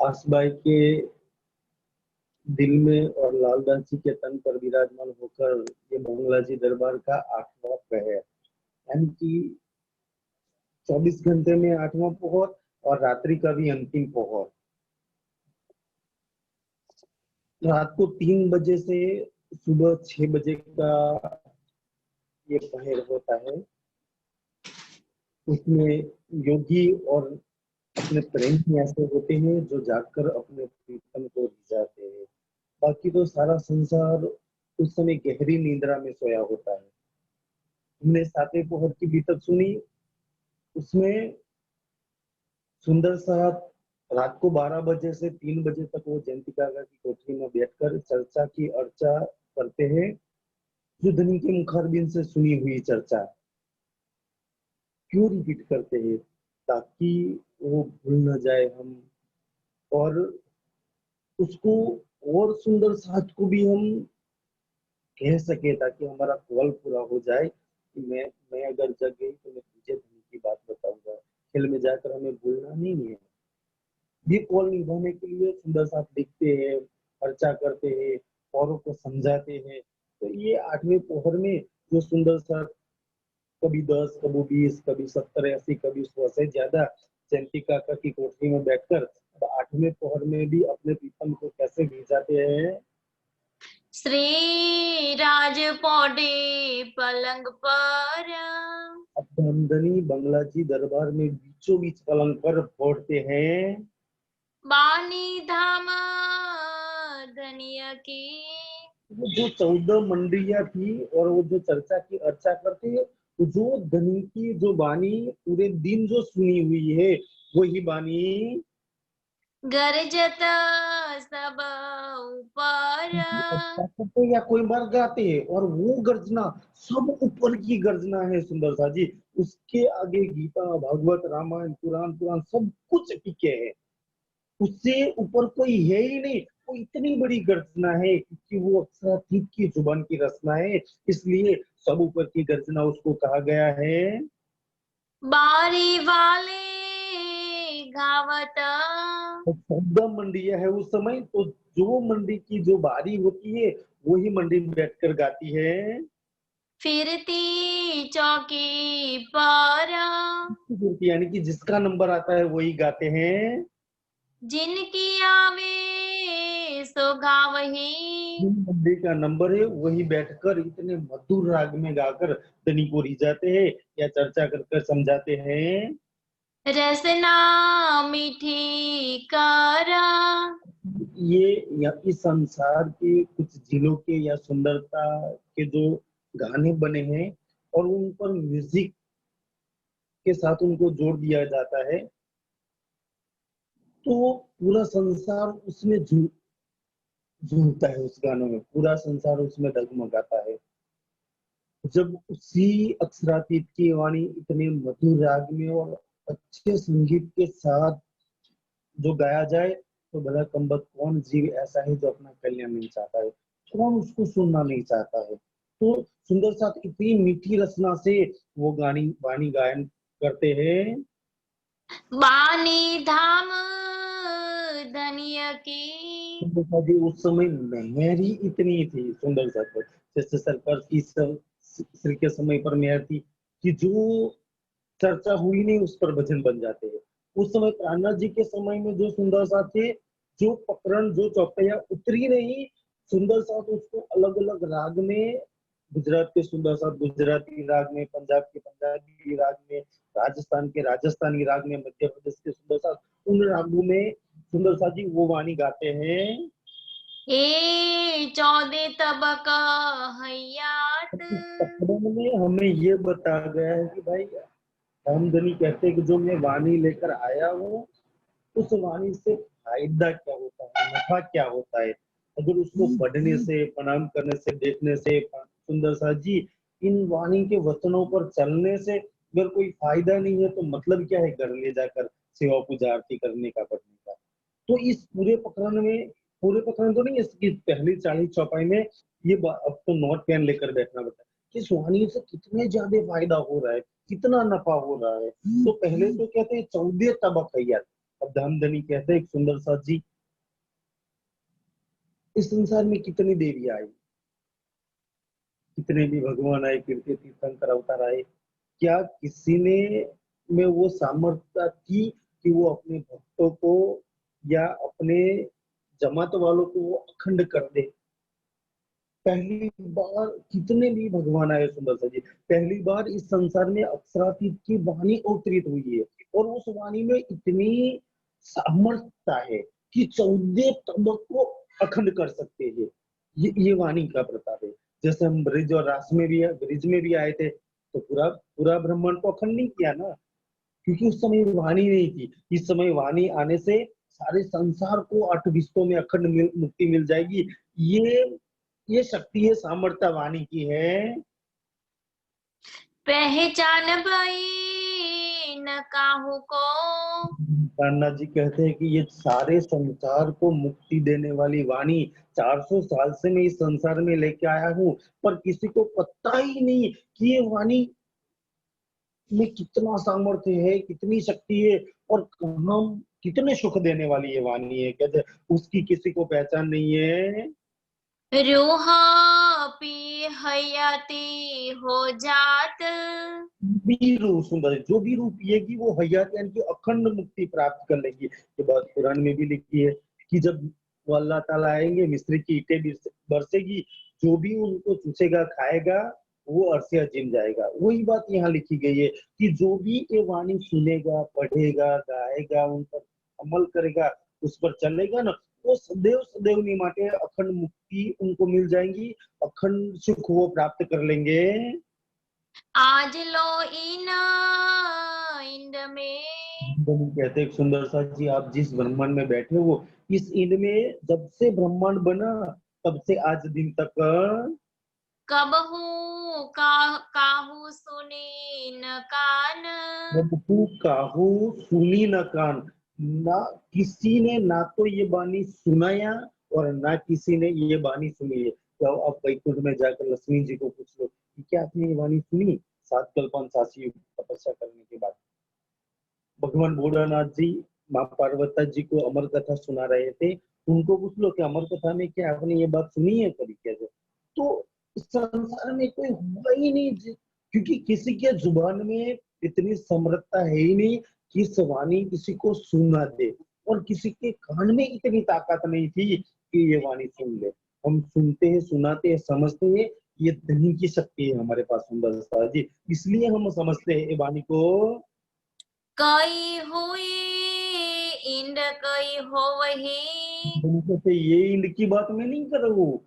आसबाई के दिल में और लालदास जी के तन पर विराजमान होकर ये बंगला जी दरबार का 8वां प्रहर, यानी कि 24 घंटे में 8वां प्रहर और रात्रि का भी अंतिम प्रहर। रात को 3 बजे से सुबह 6 बजे का ये प्रहर होता है। उसमें योगी और अपने प्रेमी ऐसे होते हैं जो जागकर अपने प्रीतम को रिझाते हैं। बाकी तो सारा संसार उस समय गहरी निद्रा में सोया होता है। हमने 7वें प्रहर की बीतक सुनी। उसमें सुंदर साहब रात को 12 बजे से 3 बजे तक वो जयंती काका की कोठरी में बैठकर चर्चा की अर्चा करते हैं, जो धनी के मुखारबिन से सुनी हुई चर्चा। क्यों रिपीट करते हैं? ताकि वो भूल न जाए हम, और उसको और सुंदर साथ को भी हम कह सके, ताकि हमारा कॉल पूरा हो जाए कि मैं अगर जग गई तो मैं तुझे धनी की बात बताऊंगा। खेल में जाकर हमें भूलना नहीं है। ये कॉल निभाने के लिए सुंदर साथ लिखते हैं, अर्चा करते हैं, औरों को समझाते हैं। तो ये 8वें प्रहर में जो सुंदर साथ कभी 10, कभी 20, कभी 70, 80, कभी 100 से ज्यादा जयंती काका की कोठरी में बैठकर 8वें प्रहर में भी अपने प्रीतम को कैसे भिजाते हैं। श्री राज पौडे पलंग पर। अब धनी बंगला जी दरबार में बीचों बीच पलंग पर पहुंचते हैं। बानी धाम धनिया की। वो जो 14 मंडलियां थी और वो जो चर्चा की अर्चा करते हैं, जो धनी की जो बानी पूरे दिन जो सुनी हुई है, वही बानी गरजत सब ऊपर। या कोई बार गाते हैं, और वो गर्जना सब ऊपर की गर्जना है सुंदर सा जी। उसके आगे गीता, भागवत, रामायण, पुराण सब कुछ टिके है। उससे ऊपर कोई है ही नहीं। वो इतनी बड़ी गर्जना है क्योंकि वो अक्षरातीत की जुबान की रचना है, इसलिए सब ऊपर की गर्जना उसको कहा गया है। बारी वाले गावत। तो 14 मंडियां है उस समय, तो जो मंडी की जो बारी होती है वही मंडी में बैठकर गाती है। फिरती चौकी पर। यानी कि जिसका नंबर आता है वही गाते हैं। जिनकी आवे सो गावही। मंडी का नंबर है वही बैठकर इतने मधुर राग में गाकर धनी को रिझाते हैं या चर्चा कर कर समझाते हैं। रसना मीठी करा। ये इस संसार के कुछ जिलों के या सुंदरता के जो गाने बने हैं और उन पर म्यूजिक के साथ उनको जोड़ दिया जाता है, तो पूरा संसार उसमें झूमता है। उस गानों में पूरा संसार उसमें डगमगाता है। जब उसी अक्षरातीत की वाणी इतने मधुर राग में और अच्छे संगीत के साथ जो गाया जाए, तो भला कम्बख्त कौन जीव ऐसा है जो अपना कल्याण नहीं चाहता है, कौन उसको सुनना नहीं चाहता है। तो सुंदर साथ इतनी मीठी रचना से वो गानी वाणी गायन करते हैं। बानी धाम धनिया की। जी उस समय मेहर ही इतनी थी सुंदर सा पर, जैसे सरकार की श्री के समय पर मेहर थी कि जो चर्चा हुई नहीं उस पर भजन बन जाते हैं। उस समय प्राणनाथ जी के समय में जो सुंदर साथ थे, जो पकड़न जो चौपैया उतरी नहीं, सुंदर साथ उसको अलग अलग राग में, गुजरात के सुंदर साथ गुजराती राग में, पंजाब के पंजाबी राग में, राजस्थान के राजस्थानी राग में, मध्य प्रदेश के सुंदर साथ उन रागों में सुंदर साथ जी वो वाणी गाते हैं। ए 14 तबक हयात। में हमें ये बताया गया है कि भाई रामधनी कहते हैं कि जो मैं वाणी लेकर आया हूँ, उस वाणी से फायदा क्या होता है, नफा क्या होता है। अगर उसको पढ़ने से, प्रणाम करने से, देखने से, सुंदर सा जी इन वाणी के वचनों पर चलने से अगर कोई फायदा नहीं है, तो मतलब क्या है घर ले जाकर सेवा पूजा आरती करने का, पढ़ने का। तो इस पूरे प्रकरण तो नहीं, इसकी पहली 40 चौपाई में ये अब तो नोट पेन लेकर बैठना पड़ता है कि इस वाणी से कितने ज्यादा फायदा हो रहा है, कितना नफा हो रहा है। तो पहले तो कहते हैं 14 तबक है यार, अब धामधनी कहते हैं एक सुंदर सा जी, इस संसार में कितनी देवी आई, कितने भी भगवान आए, कीर्ति तीर्थंकर अवतार आए, क्या किसी ने में वो सामर्थ्य थी कि वो अपने भक्तों को या अपने जमात वालों को वो अखंड कर दे? पहली बार कितने भी भगवान आए सुंदर सा जी, पहली बार इस संसार में अप्सरातीत की वाणी अवतरित हुई है, और उस वाणी में इतनी सामर्थ्य है कि 14 तबक को अखंड कर सकते हैं। ये वाणी का प्रताप है। जैसे हम ब्रिज और रास में भी है, ब्रिज में भी आए थे, तो पूरा पूरा ब्रह्मांड को अखंड नहीं किया ना, क्योंकि उस समय वाणी नहीं थी। इस समय वाणी आने से सारे संसार को 8 विश्वों में अखंड मुक्ति मिल जाएगी। ये ये शक्ति है, सामर्थ्य वाणी की है। पहचान भई न काहू को। कान्हा जी कहते हैं कि ये सारे संसार को मुक्ति देने वाली वाणी 400 साल से मैं इस संसार में लेके आया हूँ, पर किसी को पता ही नहीं कि ये वाणी में कितना सामर्थ्य है, कितनी शक्ति है, और कहाँ कितने सुख देने वाली ये वाणी है। कहते उसकी किसी को पहचान नहीं है। रूहा पी हयाती हो जात। भी रूप सुंदर है, जो भी रूप पिएगी वो हयात यानी कि अखंड मुक्ति प्राप्त कर लेगी। ये बात कुरान में भी लिखी है कि जब वो अल्लाह ताला आएंगे, मिस्र की ईंटें बरसेगी, जो भी उनको चूसेगा खाएगा वो अर्श जिम जाएगा। वही बात यहाँ लिखी गई है कि जो भी ये वाणी सुनेगा, पढ़ेगा, गाएगा, उन पर अमल करेगा, उस पर चलेगा ना, वो सदैव सदैव नहीं माटे अखंड मुक्ति उनको मिल जाएंगी, अखंड सुख वो प्राप्त कर लेंगे। आज लो इन इंड में। कहते एक सुंदर सा जी, आप जिस ब्रह्मांड में बैठे हो, इस इंड में जब से ब्रह्मांड बना तब से आज दिन तक कबहू का काहू सुनी न कान। प्रभु काहू सुनी न कान, ना किसी ने ना तो ये बानी सुनाया और ना किसी ने ये बानी सुनी है। तो अब वैकुंठ में जाकर लक्ष्मी जी को पूछ लो कि क्या आपने ये बानी सुनी 7 कल्पन सासी युग तपस्या करने के बाद? भगवान भोलानाथ जी माँ पार्वती जी को अमर कथा सुना रहे थे, उनको पूछ लो कि अमर कथा में क्या आपने ये बात सुनी है कभी? कैसे? तो इस संसार में कोई हुआ ही नहीं क्योंकि किसी के जुबान में इतनी समर्थता है ही नहीं कि इस वाणी किसी को सुना दे, और किसी के कान में इतनी ताकत नहीं थी कि ये वाणी सुन ले। हम सुनते हैं, सुनाते हैं, समझते हैं, ये धनी की शक्ति है हमारे पास सुंदर जी, इसलिए हम समझते हैं ये वाणी को। कई हुई इंड कई हो वही। से ये इंड की बात मैं नहीं कर रहा हूँ,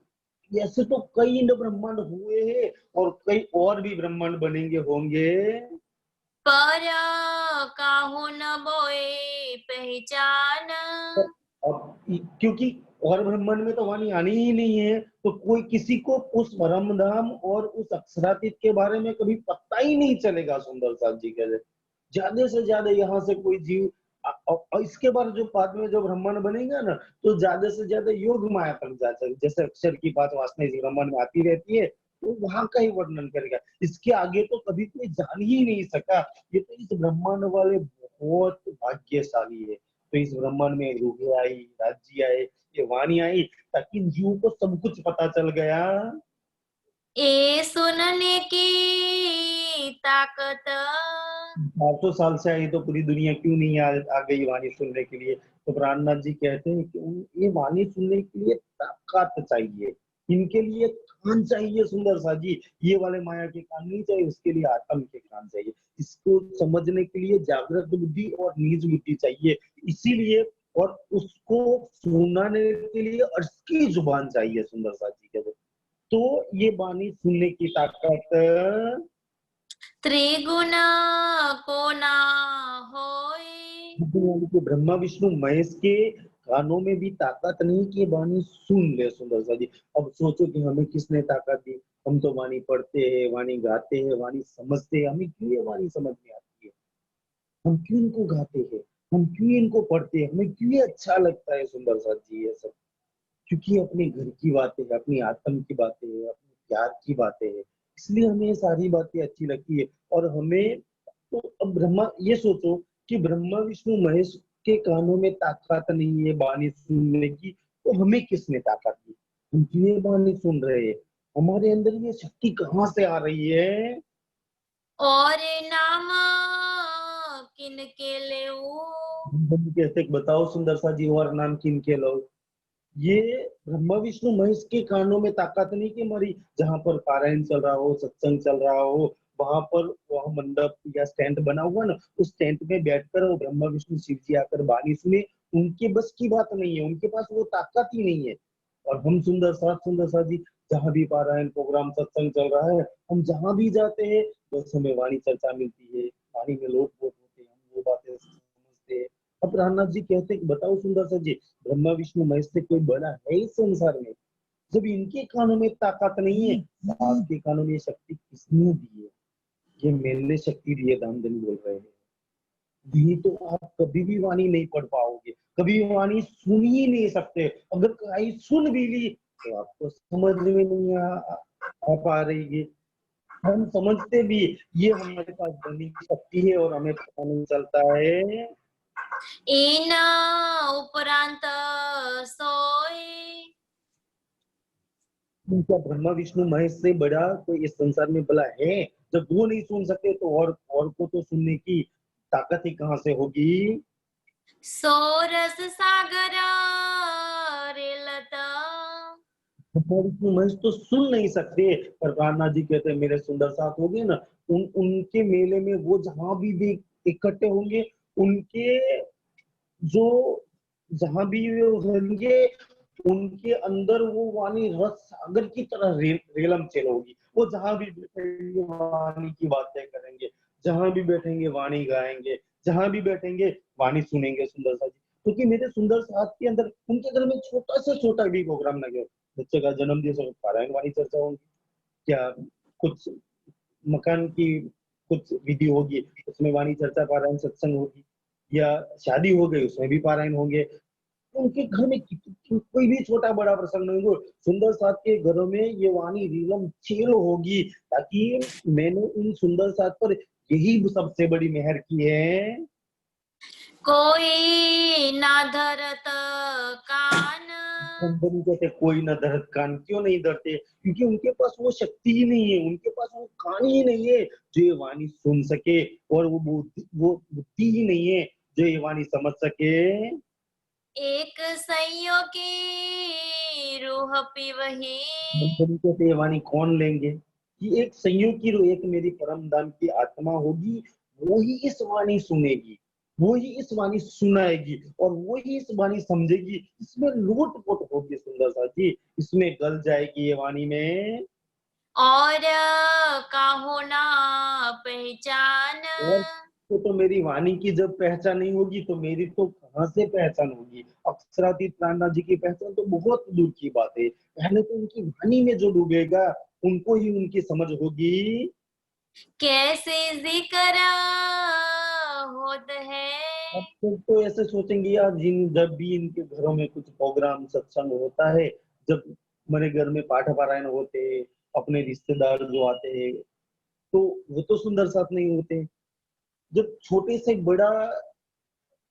ऐसे तो कई इंड ब्रह्मांड हुए हैं और कई और भी ब्रह्मांड बनेंगे होंगे। पर काहू न बोए पहचान। अब क्योंकि और ब्रह्मांड में तो वाणी आनी ही नहीं है, तो कोई किसी को उस परम धाम और उस अक्षरातीत के बारे में कभी पता ही नहीं चलेगा। सुंदर साथ जी कह रहे ज्यादा से ज्यादा यहाँ से कोई जीव इसके बाद जो बाद में जो ब्रह्मांड बनेगा ना, तो ज्यादा से ज्यादा योग माया तक जा सकते, जैसे अक्षर की बात वासना इस ब्रह्मांड में आती रहती है, तो वहां का ही वर्णन करेगा। इसके आगे तो कभी कोई जान ही नहीं सका। ये तो इस ब्रह्मांड वाले बहुत भाग्यशाली है। तो इस ब्रह्मांड में रूहें आई, राज्य आए, ये वाणी आई, ताकि इन जीवों को सब कुछ पता चल गया। ए सुनने की ताकत। 400 साल से आई तो पूरी दुनिया क्यों नहीं आ गई वाणी सुनने के लिए? तो प्राणनाथ जी कहते हैं कि ये वाणी सुनने के लिए ताकत चाहिए, इनके लिए कान चाहिए। सुंदर सा जी, ये वाले माया के कान नहीं चाहिए, उसके लिए आत्म के कान चाहिए। इसको समझने के लिए जागृत बुद्धि और नीच बुद्धि चाहिए, इसीलिए। और उसको सुनाने के लिए अर्श की जुबान चाहिए। सुंदर सा जी कहते, तो ये वाणी सुनने की ताकत त्रिगुण को ना होए। ब्रह्मा विष्णु महेश के कानों में भी ताकत नहीं कि ये वाणी सुन ले। सुंदर सा जी, अब सोचो कि हमें किसने ताकत दी? हम तो वाणी पढ़ते हैं, वाणी गाते हैं, वाणी समझते हैं। हमें क्यों ये वाणी समझ में आती है? हम क्यों इनको गाते हैं? हम क्यों इनको पढ़ते हैं? हमें क्यों ये अच्छा लगता है? सुंदर सा जी ये सब क्योंकि अपने घर की बातें है, अपनी आत्म की बातें है, अपने प्यार की बातें है, इसलिए हमें ये सारी बातें अच्छी लगती है। और हमें तो अब ब्रह्मा, ये सोचो कि ब्रह्मा विष्णु महेश के कानों में ताकत नहीं है वाणी सुनने की, तो हमें किसने ताकत दी? हम क्यों ये वाणी सुन रहे हैं? हमारे अंदर ये शक्ति कहाँ से आ रही है? और नाम किनके लेऊ। हम कहते हैं, बताओ सुंदर सा जी और नाम किनके लो? ये ब्रह्मा विष्णु महेश के कानों में ताकत नहीं कि हमारी जहां पर पारायण चल रहा हो, सत्संग चल रहा हो, वहां पर वह मंडप या स्टैंड बना हुआ ना, उस टेंट में बैठकर वो ब्रह्मा विष्णु शिव जी आकर वाणी सुने, उनके बस की बात नहीं है, उनके पास वो ताकत ही नहीं है। और हम सुंदर सा जी जहां भी पारायण प्रोग्राम सत्संग चल रहा है, हम जहां भी जाते हैं बस हमें वाणी चर्चा मिलती है, वाणी में लोग बहुत होते हैं, हम वो बातें समझते हैं। अब प्रहलाद जी कहते हैं कि बताओ सुंदर सा जी, ब्रह्मा विष्णु महेश से कोई बड़ा है इस संसार में? जब इनके कानों में ताकत नहीं है, तो आपके कानों में ये शक्ति किसने दी है? ये मैंने शक्ति दी है, दामदन बोल रहे हैं। नहीं तो आप कभी भी वाणी नहीं पढ़ पाओगे, कभी वाणी सुन ही नहीं सकते। अगर कहीं सुन भी ली तो आपको समझ में नहीं आ पा रही है। हम समझते भी ये हमारे पास बनी शक्ति है और हमें पता नहीं चलता है। एना उपरांत सोई। क्या ब्रह्मा विष्णु महेश से बड़ा कोई इस संसार में भला है? जब वो नहीं सुन सकते तो और को तो सुनने की ताकत ही कहाँ से होगी? सोरस सागर रेलता। ब्रह्मा विष्णु महेश तो सुन नहीं सकते, पर कान्हा जी कहते हैं मेरे सुंदर साथ हो गए ना, उनके मेले में वो जहां भी इकट्ठे होंगे, उनके जो जहां भी वे होंगे, उनके अंदर वो वाणी रस सागर की तरह रेलम चल होगी। वो जहां भी बैठेंगे वाणी की बातें करेंगे, जहां भी बैठेंगे वाणी गाएंगे, जहां भी बैठेंगे वाणी सुनेंगे सुंदर सा जी। क्योंकि मेरे सुंदर साथ के अंदर उनके घर में छोटा से छोटा भी प्रोग्राम लगे, बच्चे का जन्मदिन हो, पारायण वाणी चर्चा होगी, क्या कुछ मकान की कुछ विधि होगी, उसमें वाणी चर्चा पारायण सत्संग होगी, या शादी हो गई उसमें भी पारायण होंगे। उनके घर में कोई भी छोटा बड़ा प्रसंग नहीं हो, सुंदर साथ के घरों में ये वाणी रीलम छेल होगी, ताकि मैंने उन सुंदर साथ पर यही सबसे बड़ी मेहर की है। कोई ना धरत कान। कंपनी कहते कोई ना धरत कान, क्यों नहीं धरते? क्योंकि उनके पास वो शक्ति ही नहीं है, उनके पास वो कान ही नहीं है जो ये वाणी सुन सके, और वो बुद्धि ही नहीं है जो ये वाणी समझ सके। एक सैयो की रूह पीवही। मंथन कहते ये वाणी कौन लेंगे? कि एक संयोग की रूह, एक मेरी परम धाम की आत्मा होगी, वो ही इस वाणी सुनेगी, वो ही इस वाणी सुनाएगी, और वो ही इस वाणी समझेगी। इसमें लूट-पुट होगी सुंदर सा जी, इसमें गल जाएगी ये वाणी में। और काहो ना पहचान। और तो मेरी वाणी की जब पहचान नहीं होगी तो मेरी तो कहाँ से पहचान होगी? अक्षरातीत प्राणनाथ जी की पहचान तो बहुत दूर की बात है। पहले तो उनकी वाणी में जो डूबेगा, उनको ही उनकी समझ होगी। कैसे जिक्र होत है। अब तो ऐसे सोचेंगे यार, जिन जब भी इनके घरों में कुछ प्रोग्राम सत्संग होता है, जब हमारे घर में पाठ पारायण होते हैं, अपने रिश्तेदार जो आते हैं, तो वो तो सुंदर साथ नहीं होते। जब छोटे से बड़ा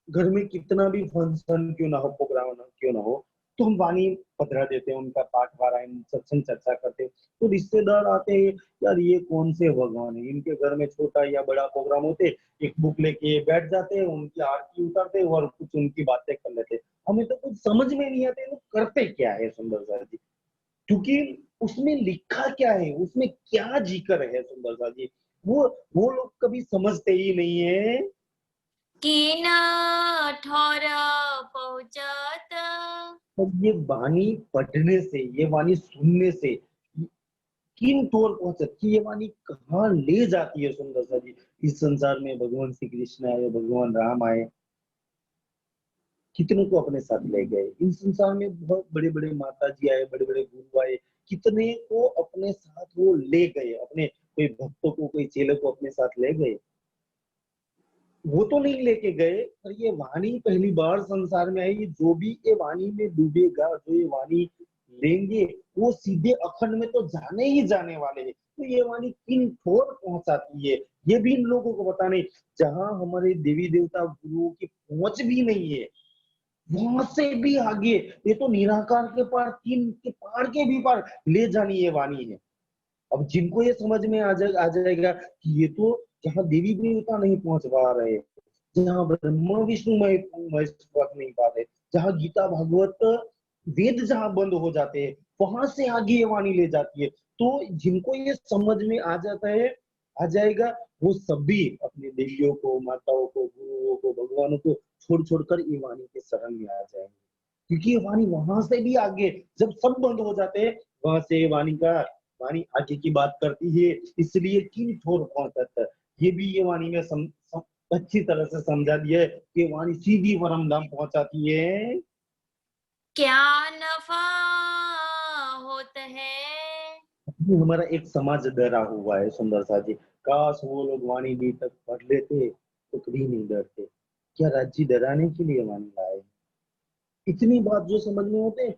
घर में कितना भी फंक्शन क्यों ना हो, प्रोग्राम क्यों ना हो, तो हम वाणी पधरा देते हैं, उनका पाठ पारायण सत्संग चर्चा करते हैं। तो रिश्तेदार आते हैं, यार ये कौन से भगवान है, इनके घर में छोटा या बड़ा प्रोग्राम होते, एक बुक लेके बैठ जाते हैं, उनकी आरती उतारते और कुछ उनकी बातें कर लेते। हमें तो कुछ समझ में नहीं आते, लोग करते क्या है सुंदर सा जी? क्योंकि उसमें लिखा क्या है, उसमें क्या जिक्र है सुंदर सा जी, वो लोग कभी समझते ही नहीं है। किन ठोर पहुंचत। तो ये वाणी पढ़ने से, ये वाणी सुनने से किन तौर पहुंचत कि ये वाणी कहाँ ले जाती है सुंदर सा जी। इस संसार में भगवान श्री कृष्ण आए, भगवान राम आए, कितनों को अपने साथ ले गए। इन संसार में बहुत बड़े बड़े माता जी आए, बड़े बड़े गुरु आए, कितने को अपने साथ वो ले गए, अपने कोई भक्तों को, कोई चेले को अपने साथ ले गए। वो तो नहीं लेके गए, पर ये वाणी पहली बार संसार में आई। जो भी ये वाणी में डूबेगा, जो ये वाणी लेंगे, वो सीधे अखंड में तो जाने ही जाने वाले हैं। तो ये वाणी किन ठोर पहुंचाती है, ये भी इन लोगों को पता नहीं। जहां हमारे देवी देवता गुरुओं की पहुंच भी नहीं है, वहां से भी आगे ये तो निराकार के पार, तीन के पार के भी पार ले जानी ये वाणी है। अब जिनको ये समझ में आ जाएगा कि ये तो जहाँ देवी देवता नहीं पहुंच पा रहे, जहाँ ब्रह्मा विष्णु महेश पहुंच नहीं पाते, जहाँ गीता भागवत वेद जहाँ बंद हो जाते हैं, वहां से आगे ये वाणी ले जाती है। तो जिनको ये समझ में आ जाता है, आ जाएगा, वो सभी अपने देवियों को, माताओं को, गुरुओं को, भगवानों को छोड़ छोड़कर ये वाणी के शरण में आ जाएंगे। क्योंकि ये वाणी वहां से भी आगे, जब सब बंद हो जाते हैं, वहां से ये वाणी आगे की बात करती है। इसलिए किन ठोर पहुंचता है, ये भी ये वाणी में अच्छी तरह से समझा दिया है कि वाणी सीधी परम धाम पहुंचाती है। क्या नफा होत है। हमारा एक समाज डरा हुआ है सुंदर सा जी। काश वो लोग वाणी भी तक पढ़ लेते तो कभी नहीं डरते। क्या राज्य डराने के लिए वाणी लाए? इतनी बात जो समझ में होते,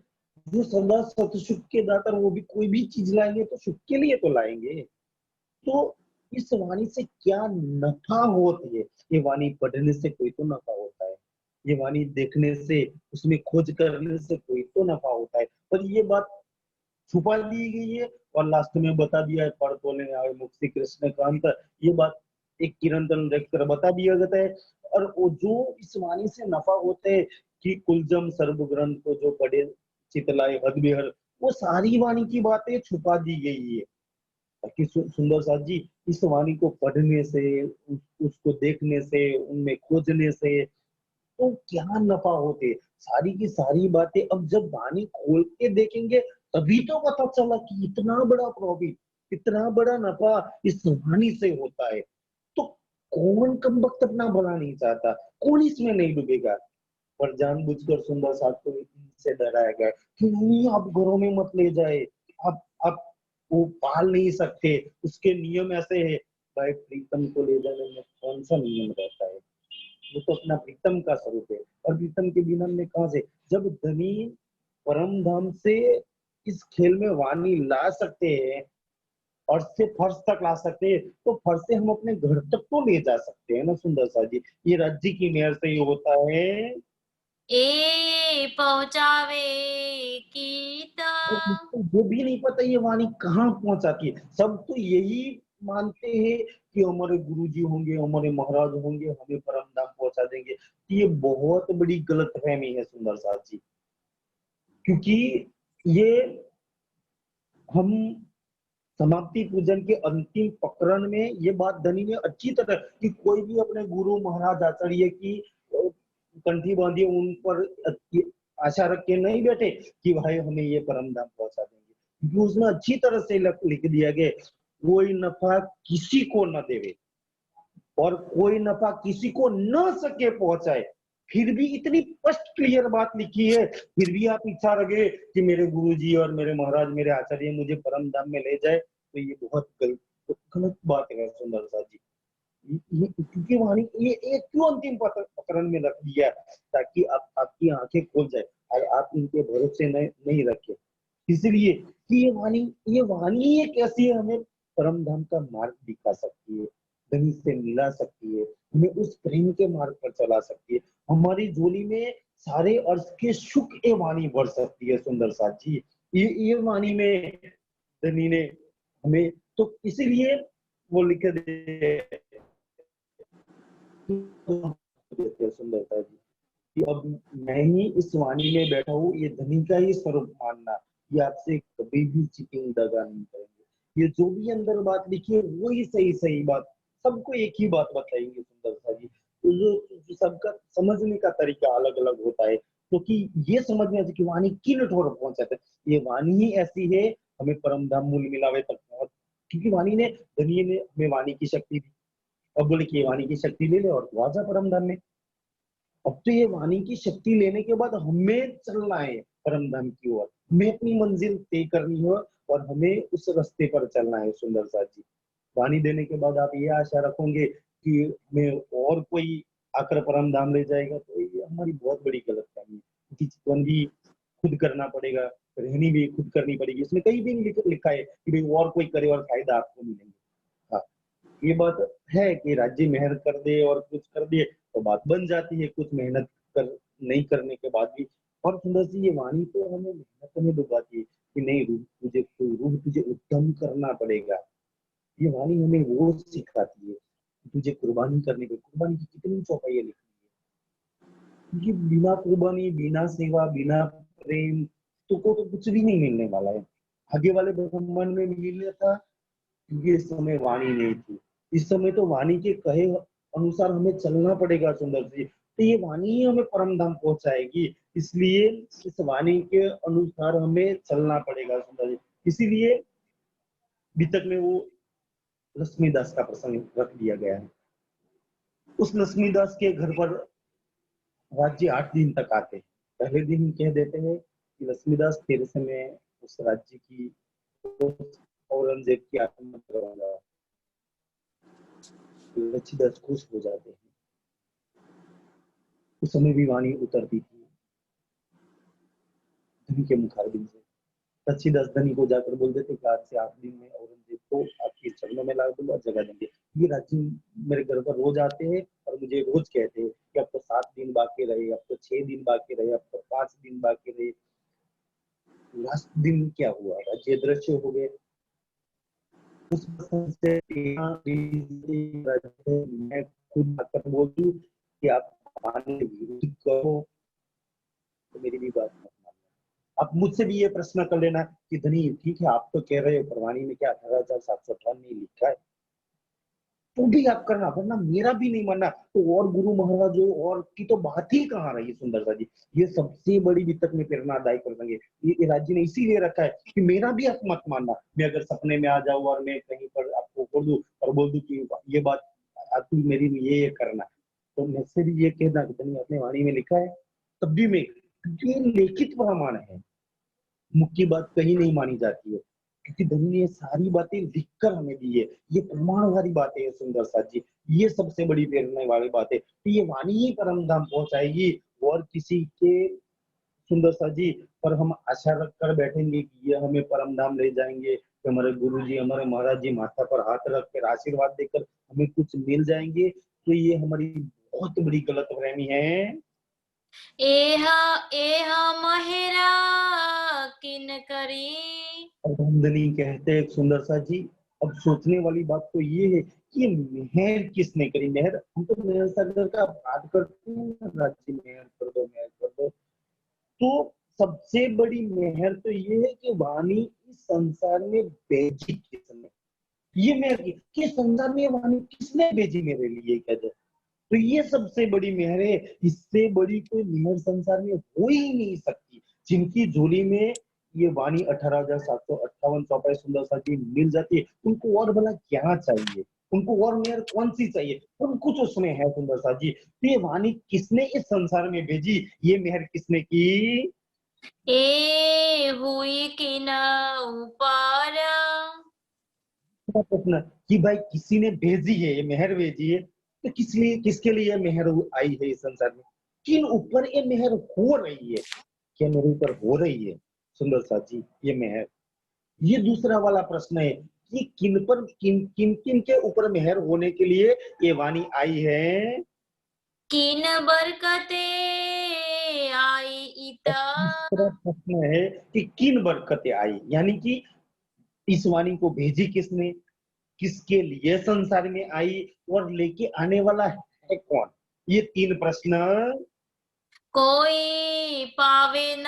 जो सदा सत सुख के दाता, वो भी कोई भी चीज लाएंगे तो सुख के लिए तो लाएंगे। तो इस वाणी से क्या नफा होती है? ये वाणी पढ़ने से कोई तो नफा होता है, ये वाणी देखने से, उसमें खोज करने से कोई तो नफा होता है। पर ये बात छुपा दी गई है और लास्ट में बता दिया है, पढ़ बोले आए मुख से कृष्ण कांत, ये बात एक किरण तन रख कर बता दिया गया है। और वो जो इस वाणी से नफा होते है कि कुलजम सर्व ग्रंथ को जो पढ़े चितलाए हद बिहर, वो सारी वाणी की बातें छुपा दी गई है। ताकि सुंदर साथ जी, इस वाणी को पढ़ने से, उसको देखने से, उनमें खोजने से तो क्या नफा होते, सारी की सारी बातें अब जब वाणी खोल के देखेंगे तभी तो पता चला कि इतना बड़ा प्रॉफिट, इतना बड़ा नफा इस वाणी से होता है। तो कौन कम वक्त अपना भला नहीं चाहता, कौन इसमें नहीं डूबेगा? पर जानबूझकर सुंदर साथ को इनसे डराया गया कि नहीं, आप घरों में मत ले जाए, आप वो पाल नहीं सकते, उसके नियम ऐसे है। भाई प्रीतम को ले जाने में कौन सा नियम रहता है? वो तो अपना प्रीतम का स्वरूप है, और प्रीतम के बिना में कहां से, जब धनी परम धाम से इस खेल में वाणी ला सकते हैं और से फर्श तक ला सकते हैं, तो फर्श से हम अपने घर तक तो ले जा सकते हैं ना सुंदर सा जी। ये राज्य की मेहर से ही होता है। ए पहुंचावे कीता। और उसको वो भी नहीं पता ये वाणी कहाँ पहुंचाती है। सब तो यही मानते हैं कि हमारे गुरुजी होंगे, हमारे महाराज होंगे, हमें परम धाम पहुंचा देंगे। ये बहुत बड़ी गलतफहमी है सुंदर साथ जी। क्योंकि ये हम समाप्ति पूजन के अंतिम प्रकरण में ये बात धनी ने अच्छी तरह कि कोई भी अपने गुरु महाराज आचार्य की कंठी बांधी उन पर आशा रख के नहीं बैठे कि भाई हमें ये परम धाम पहुंचा देंगे। क्योंकि उसमें अच्छी तरह से लिख दिया गया, कोई नफा किसी को न देवे और कोई नफा किसी को न सके पहुंचाए। फिर भी इतनी स्पष्ट क्लियर बात लिखी है, फिर भी आप इच्छा रखे कि मेरे गुरुजी और मेरे महाराज, मेरे आचार्य मुझे परम धाम में ले जाए, तो ये बहुत गलत बात है सुंदर सा जी। क्योंकि वाणी ये क्यों अंतिम प्रकरण में रख दिया, ताकि आपकी आंखें खोल जाए और आप इनके भरोसे नहीं रखे। इसलिए कि ये वाणी एक ऐसी है, हमें परम धाम का मार्ग दिखा सकती है, धनी से मिला सकती है, हमें उस प्रेम के मार्ग पर चला सकती है, हमारी झोली में सारे अर्थ के सुख ए वाणी भर सकती है सुंदर साथ जी। ये वाणी में धनी ने हमें, तो इसीलिए वो लिख दे सुंदरता जी कि अब मैं ही इस वाणी में बैठा हूँ, ये धनी का ही स्वरूप मानना, ये आपसे कभी भी चीटिंग दगा नहीं करेंगे। ये जो भी अंदर बात लिखी है वही सही सही बात, सबको एक ही बात बताएंगे सुंदरता जी। तो जो सबका समझने का तरीका अलग अलग होता है, क्योंकि ये समझ में आता है कि वाणी किन ठोर पहुंचाते है, ये वाणी ही ऐसी है हमें परम धाम मूल मिलावे तक पहुंच। क्योंकि वाणी ने, धनी ने हमें वाणी की शक्ति दी, अब बोले कि ये वाणी की शक्ति ले ले और तू आजा परम धाम में। अब तो ये वाणी की शक्ति लेने के बाद हमें चलना है परम धाम की ओर, हमें अपनी मंजिल तय करनी है और हमें उस रास्ते पर चलना है सुंदर साथ जी। वाणी देने के बाद आप ये आशा रखोगे कि हमें और कोई आकर परम धाम ले जाएगा, तो ये हमारी बहुत बड़ी गलतफहमी है। क्योंकि चितवन भी खुद करना पड़ेगा, रहनी भी खुद करनी पड़ेगी। इसमें कहीं भी नहीं लिखा है कि भाई और कोई करे और फायदा आपको मिलेंगे। हाँ, ये बात है कि राज्य मेहनत कर दे और कुछ कर दे तो बात बन जाती है, कुछ मेहनत कर नहीं करने के बाद भी। और सुंदर जी, ये वाणी तो हमें मेहनत में डुबाती है कि नहीं, रूह तुझे उद्यम करना पड़ेगा। ये वाणी हमें वो सिखाती है कि तुझे कुर्बानी करनी पड़ेगी। कुर्बानी की कितनी चौपाइयां लिखी है, क्योंकि बिना कुर्बानी, बिना सेवा, बिना प्रेम तो कुछ भी नहीं मिलने वाला है। आगे वाले ब्रह्मांड में मिल था, क्योंकि इस समय वाणी नहीं थी। इस समय तो वाणी के कहे अनुसार हमें चलना पड़ेगा सुंदर जी। तो ये वाणी ही हमें परम धाम पहुंचाएगी, इसलिए इस वाणी के अनुसार हमें चलना पड़ेगा सुंदर जी। इसीलिए वितक में वो लक्ष्मीदास का प्रसंग रख दिया गया है। उस लक्ष्मीदास के घर पर राज्य 8 दिन तक आते हैं। पहले दिन कह देते हैं कि लक्ष्मीदास तेरे से मैं उस राज्य की, औरंगजेब की आत्मा कराऊंगा। लक्ष्मीदास खुश हो जाते हैं। उस समय भी वाणी उतरती थी धनी के मुखारबिंद से। लक्ष्मीदास धनी को जाकर बोल देते कि आज से 8 दिन में औरंगजेब को आपके चरणों में ला दूंगा, जगह देंगे। ये राज्य मेरे घर पर रोज आते हैं और मुझे रोज कहते हैं कि अब तो 7 दिन बाकी रहे, अब तो 6 दिन बाकी रहे, अब तो 5 दिन बाकी रहे। लास्ट दिन क्या हुआ, राज्य दृश्य हो गए। उस से मैं खुद आकर बोल दूं कि आप मानने विरोध करो तो मेरी भी बात मत मानना। आप मुझसे भी ये प्रश्न कर लेना कि धनी ठीक है, आप तो कह रहे हो परवानी में क्या 18,758 लिखा है, तो भी आप करना, वरना मेरा भी नहीं मानना। तो और गुरु महाराजों और की तो बात ही कहाँ रही सुंदरता जी। ये सबसे बड़ी वितक में प्रेरणादायक प्रसंग है। ये राज्य ने इसीलिए रखा है कि मेरा भी आप मत मानना। मैं अगर सपने में आ जाऊं और मैं कहीं पर आपको बोल दूं और बोल दूं कि ये बात तू मेरी ये करना, तो मुझसे भी ये कहना कि धनी अपने वाणी में लिखा है, तब भी मैं, क्योंकि ये लिखित प्रमाण है, मुख की बात कहीं नहीं मानी जाती है। क्योंकि धनी ने ये सारी बातें लिखकर हमें दी है, ये प्रमाण वाली बातें है सुंदर साथ जी। ये सबसे बड़ी प्रेरणा वाली बात है। तो ये वाणी ही परम धाम पहुंचाएगी, और किसी के सुंदर साथ जी पर हम आशा रख कर बैठेंगे कि ये हमें परम धाम ले जाएंगे, कि हमारे गुरु जी, हमारे महाराज जी माथा पर हाथ रख कर आशीर्वाद देकर हमें कुछ मिल जाएंगे, तो ये हमारी बहुत बड़ी गलतफहमी है। एह एह महिरा किन करी। और धमधनी कहते हैं सुंदर सा जी। अब सोचने वाली बात तो ये है कि मेहर किसने करी। मेहर, हम तो मेहर सागर का बात करते हैं ना, राज्य मेहर कर दो, मेहर कर दो। तो सबसे बड़ी मेहर तो ये है कि वाणी इस संसार में भेजी किसने। ये मेहर की कि संसार में वाणी किसने भेजी मेरे लिए, कहते। तो ये सबसे बड़ी मेहर है। इससे बड़ी कोई मेहर संसार में हो ही नहीं सकती। जिनकी झोली में ये वाणी 18,758 चौपाई सुंदर सा जी मिल जाती है, उनको और भला क्या चाहिए, उनको और मेहर कौन सी चाहिए। उन कुछ उसमें है सुंदर सा जी। तो ये वाणी किसने इस संसार में भेजी, ये मेहर किसने की। ए हुई किन ऊपर। प्रश्न कि भाई किसी ने भेजी है, ये मेहर भेजी है, तो किस लिए, किसके लिए मेहर आई है इस संसार में, किन ऊपर ये मेहर हो रही है, क्या मेरे ऊपर हो रही है सुंदर साथ जी ये मेहर। ये दूसरा वाला प्रश्न है कि किन पर, किन किन किन के ऊपर मेहर होने के लिए ये वाणी आई है। किन बरकते आई इत। और तीसरा प्रश्न है कि किन बरकतें आई, यानी कि इस वाणी को भेजी किसने, किसके लिए संसार में आई, और लेके आने वाला है कौन। ये 3 प्रश्न कोई पावे न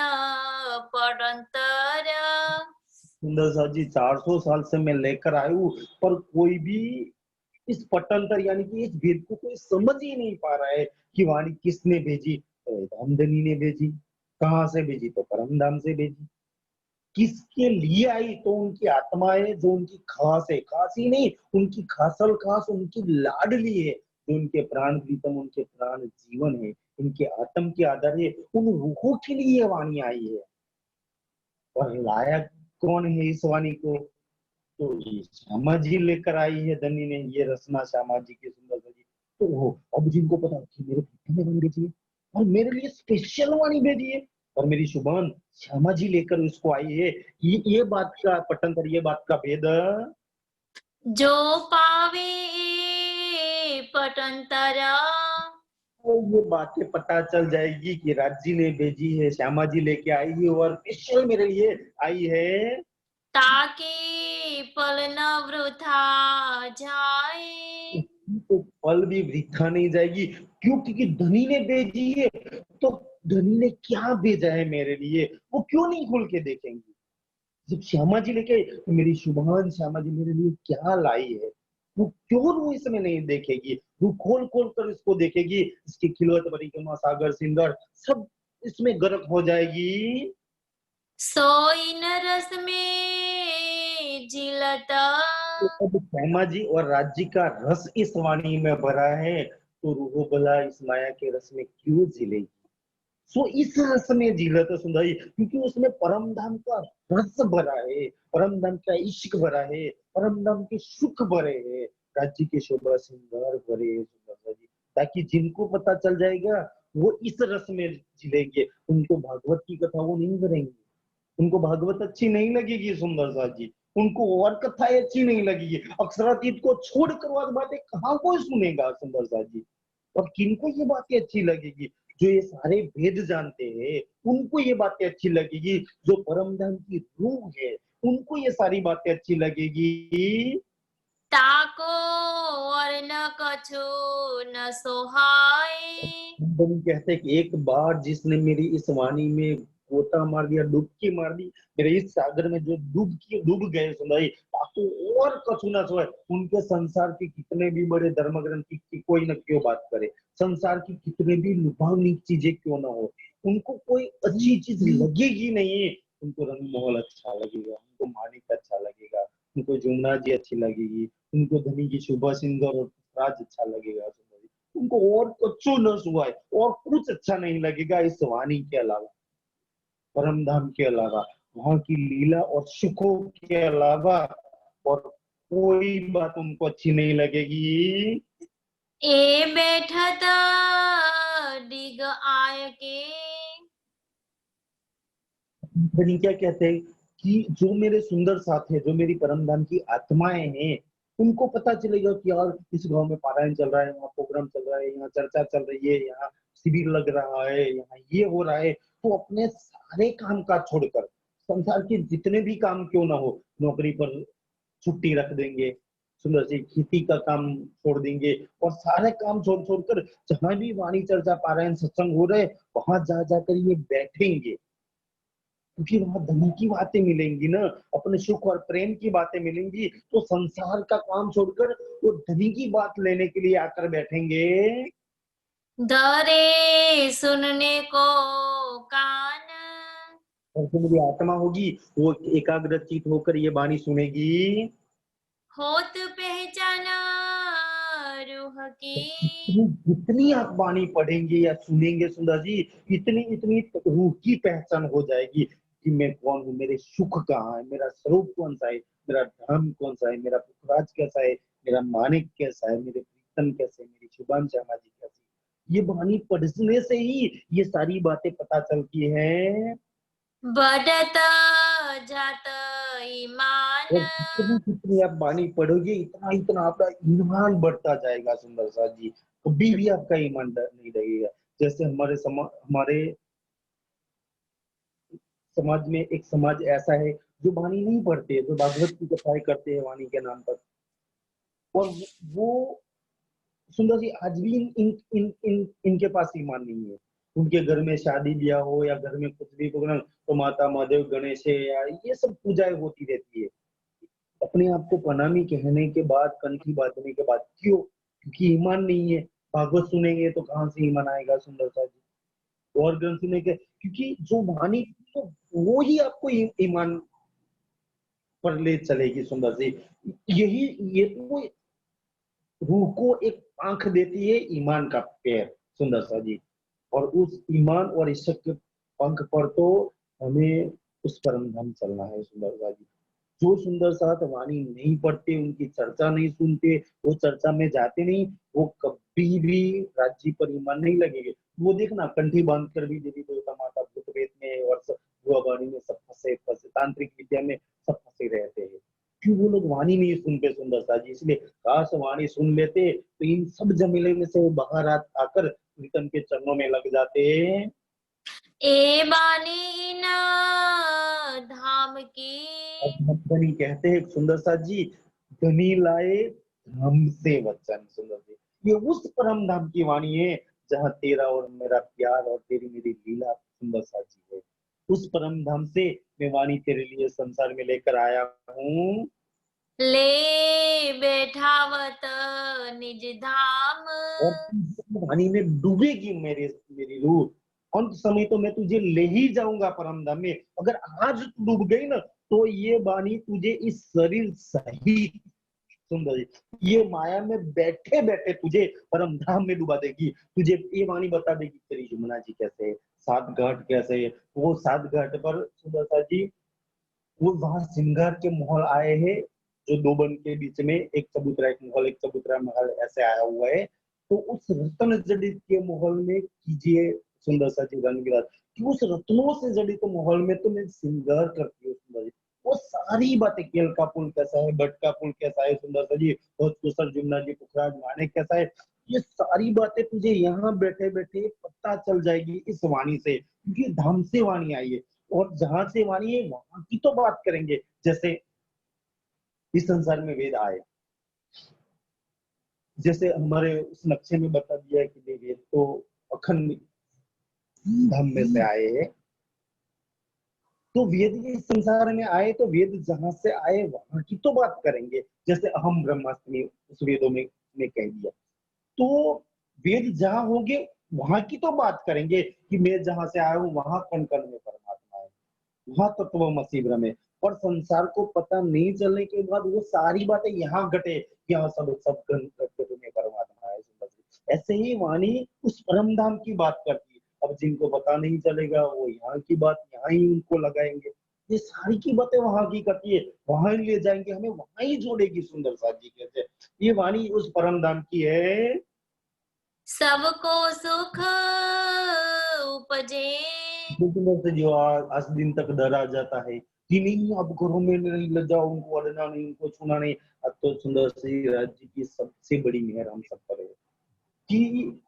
पड़ंतर। सुंदर साहब जी 400 साल से मैं लेकर आया हूँ, पर कोई भी इस पट्टांतर यानी कि इस भेद को कोई समझ ही नहीं पा रहा है कि वाणी किसने भेजी। तो रामधनी ने भेजी, कहाँ से भेजी, तो परमधाम से भेजी। किसके लिए आई, तो उनकी आत्माएं जो उनकी खास है, खास ही नहीं, उनकी खासल खास उनकी लाडली है, जो उनके प्राण प्रीतम, उनके प्राण जीवन है, उनके आत्म के आधार है, उन रूहों के लिए ये वाणी आई है। और लायक कौन है इस वाणी को, तो ये श्यामा जी लेकर आई है धनी ने, ये रचना श्यामा जी की सुंदर सी। तो वो अब जिनको पता कि मेरे प्रीतम ने वाणी भेजी है और मेरे लिए स्पेशल वाणी भेजी है, और मेरी शुभान श्यामा जी लेकर उसको आई है। ये बात का पटंतर, ये बात का भेद जो पावे पटंतर तो ये बातें पता चल जाएगी कि राज जी ने भेजी है, श्यामा जी लेके आई है और स्पेशल मेरे लिए आई है, ताकि पल न वृथा जाए। तो पल भी वृथा नहीं जाएगी। क्यों? क्योंकि धनी ने भेजी है। तो धनी ने क्या भेजा है मेरे लिए, वो क्यों नहीं खोल के देखेंगी? जब श्यामा जी लेके, तो मेरी शुभान श्यामा जी मेरे लिए क्या लाई है, वो क्यों वो इसमें नहीं देखेगी? वो खोल खोल कर इसको देखेगी, इसकी खिलवत परिक्रमा सागर सिंदर सब इसमें गर्क हो जाएगी। सोई न रस में झिलता। तो अब श्यामा जी और राज जी का रस इस वाणी में भरा है, तो रूहो भला इस माया के रस में क्यों झिलेगी? सो इस रस में झिलत सुंदरी, क्योंकि उसमें परम धाम का रस भरा है, परम धाम का इश्क भरा है, परम धाम के सुख भरे हैं, राज्य के शोभा सिंगार भरे हैं सुंदर जी। ताकि जिनको पता चल जाएगा वो इस रस में झिलेंगे, उनको भागवत की कथा वो नहीं करेंगे, उनको भागवत अच्छी नहीं लगेगी सुंदर सा जी, उनको और कथाएं अच्छी नहीं लगेगी। अक्षरातीत को छोड़कर और बातें कहाँ कोई सुनेगा सुंदर सा जी? और किनको ये बातें अच्छी लगेगी? जो ये सारे वेद जानते हैं उनको ये बातें अच्छी लगेगी, जो परम धाम की रूह है उनको ये सारी बातें अच्छी लगेगी। ताको और न कछु न सोहाय। हम कहते हैं कि एक बार जिसने मेरी इस वाणी में गोता मार दिया, डुबकी मार दी, मेरे इस सागर में जो डूब गए सुनाई, ताकि और कछु ना सोए। उनके संसार के कितने भी बड़े धर्म ग्रंथ की कोई न क्यों बात करे, संसार की कितने भी लुभावनी चीजें क्यों ना हो, उनको कोई अच्छी चीज लगेगी नहीं। उनको रंग महल अच्छा लगेगा, उनको मानिक अच्छा लगेगा, उनको जमुना जी अच्छी लगेगी, उनको धनी की शुभ सिंगर और राज अच्छा लगेगा, उनको और कुछ न सुहाए और कुछ अच्छा नहीं लगेगा इस वाणी के अलावा, परम धाम के अलावा, वहां की लीला और सुखों के अलावा और कोई बात उनको अच्छी नहीं लगेगी। ए बैठत डिग आय के। धनी क्या कहते हैं कि जो मेरे सुंदर साथ है, जो मेरी परम धाम की आत्माएं हैं, उनको पता चलेगा कि यार इस गांव में पारायण चल रहा है, यहाँ प्रोग्राम चल रहा है, यहाँ चर्चा चल रही है, यहाँ शिविर लग रहा है, यहाँ ये हो रहा है, तो अपने सारे काम काज छोड़कर, संसार के जितने भी काम क्यों ना हो, नौकरी पर छुट्टी रख देंगे, सुंदर सी खेती का काम छोड़ देंगे और सारे काम छोड़ छोड़कर जहां भी वाणी चर्चा पारायण सत्संग हो रहे, वहां जा जाकर ये बैठेंगे, क्योंकि वहां धन की बातें मिलेंगी ना, अपने सुख और प्रेम की बातें मिलेंगी, तो संसार का काम छोड़कर वो धनी की बात लेने के लिए आकर बैठेंगे। धरे सुनने को कान। और जो मेरी आत्मा होगी वो एकाग्रचित होकर ये वाणी सुनेगी। होत पहचाना रूह की। जितनी जितनी आप वाणी पढ़ेंगे या सुनेंगे सुंदर जी, इतनी इतनी रूह की पहचान हो जाएगी कि मैं कौन हूँ, मेरे सुख कहाँ है, मेरा स्वरूप कौन सा है, मेरा धर्म कौन सा है, मेरा पुखराज कैसा है, मेरा मानिक कैसा है, मेरे प्रीतम कैसे, मेरी शुभान श्यामा जी कैसी। ये वाणी पढ़ने से ही ये सारी बातें पता चलती है। बढ़त जात ईमान। और जितनी जितनी आप वाणी पढ़ोगे इतना इतना आपका ईमान बढ़ता जाएगा सुंदर सा जी, कभी भी आपका ईमान नहीं लगेगा। जैसे हमारे समाज में एक समाज ऐसा है जो वाणी नहीं पढ़ते, जो भागवत की कथाएं करते हैं वाणी के नाम पर, और वो सुंदर जी आज भी इनके पास ईमान नहीं है। उनके घर में शादी ब्याह हो या घर में कुछ भी प्रोग्राम, तो माता महादेव गणेश है या ये सब पूजाएं होती रहती है। अपने आप को प्रणामी कहने के बाद, कंठी बांधने के बाद, क्यों? क्योंकि ईमान नहीं है। भागवत सुनेंगे तो कहाँ से ईमान आएगा सुंदर सा जी? और ग्रंथ सुनेंगे, क्योंकि जो वाणी तो वो ही आपको ईमान पर ले चलेगी सुंदर सी। यही ये तो रूह को एक आंख देती है, ईमान का पैर सुंदर सा जी। और उस ईमान और इश्क के पंख पर तो हमें उस परम धाम चलना है सुंदर सा जी। जो सुंदर साथ वाणी नहीं पढ़ते, उनकी चर्चा नहीं सुनते, वो चर्चा में जाते नहीं, वो कभी भी राज्य पर ईमान नहीं लगेंगे। वो देखना कंठी बांध कर भी देवी देवता माता भूत प्रेत में योगा वाणी में सब फंसे फंसे, तांत्रिक विद्या में सब फंसे रहते हैं। क्यों वो लोग वाणी नहीं सुनते सुंदर सा जी? इसलिए काश वाणी सुन लेते तो इन सब झमेले में से वो बाहर आकर प्रीतम के चरणों में लग जाते। ए बानी इन धाम की। और धनी कहते हैं सुंदर सा जी, धनी लाए धाम से वचन। सुंदर जी, ये उस परम धाम की वाणी है जहाँ तेरा और मेरा प्यार और तेरी मेरी लीला सुंदर सा जी है। उस परम धाम से मैं वाणी तेरे लिए संसार में लेकर आया हूँ। ले बैठावत निज धाम। और इस वाणी में डूबेगी मेरी मेरी रूह। अंत समय तो मैं तुझे ले ही जाऊंगा परम धाम में। अगर आज तू डूब गई ना, तो ये वाणी तुझे इस शरीर सहित, सुंदर जी, ये माया में बैठे बैठे तुझे परम धाम में डुबा देगी। तुझे ये वाणी बता देगी तेरी यमुना जी कैसे है, सात घाट कैसे है। वो सात घाट पर सुंदर सा जी, वो वहां श्रृंगार के महल आए हैं, जो दो वन के बीच में एक चबूतरा एक महल, एक चबूतरा महल ऐसे आया हुआ है। तो उस रत्न जड़ित के महल में कीजिए सुंदर सा जी रंग विराज, कि उस रत्नों से जड़ित तो महल में तो मैं श्रृंगार करती हूँ सुंदर जी। वो सारी बातें, केल का पुल कैसा है, बट का पुल कैसा है सुंदर सा जी, बहुत कुशल जुमना जी पुखराज माने कैसा है, ये सारी बातें तुझे यहाँ बैठे बैठे पता चल जाएगी इस वाणी से, क्योंकि धाम से वाणी आई है। और जहां से वाणी है वहां की तो बात करेंगे। जैसे इस संसार में वेद आए, जैसे हमारे उस नक्शे में बता दिया है कि वेद तो अखंड धाम में से आए हैं। तो वेद इस संसार में आए तो वेद जहां से आए वहां की तो बात करेंगे। जैसे अहम ब्रह्मास्मि उस वेदों में कह दिया, तो वेद जहां होंगे वहां की तो बात करेंगे कि मैं जहां से आया हूँ वहां कण कण में परमात्मा है, वहां तत्वमसि ब्रह्म है। और संसार को पता नहीं चलने के बाद वो सारी बातें यहाँ घटे, यहाँ सब सब घट में परमात्मा है। ऐसे ही वाणी उस परम धाम की बात करती है। अब जिनको पता नहीं चलेगा वो यहाँ की बात यहाँ ही उनको लगाएंगे। ये सारी की बातें वहां की करती है, वहां ही ले जाएंगे, हमें वहां ही जोड़ेगी। सुंदर सा जी कहते हैं ये वाणी उस परम धाम की है। सबको सुख उपजे। लेकिन ऐसे जो आज दिन तक डरा जाता है कि नहीं अब घरों में नहीं ले जाओ, उनको अड़ना नहीं, उनको छूना नहीं। अब तो सुंदर सी राज्य की सबसे बड़ी मेहर हम सब पर है कि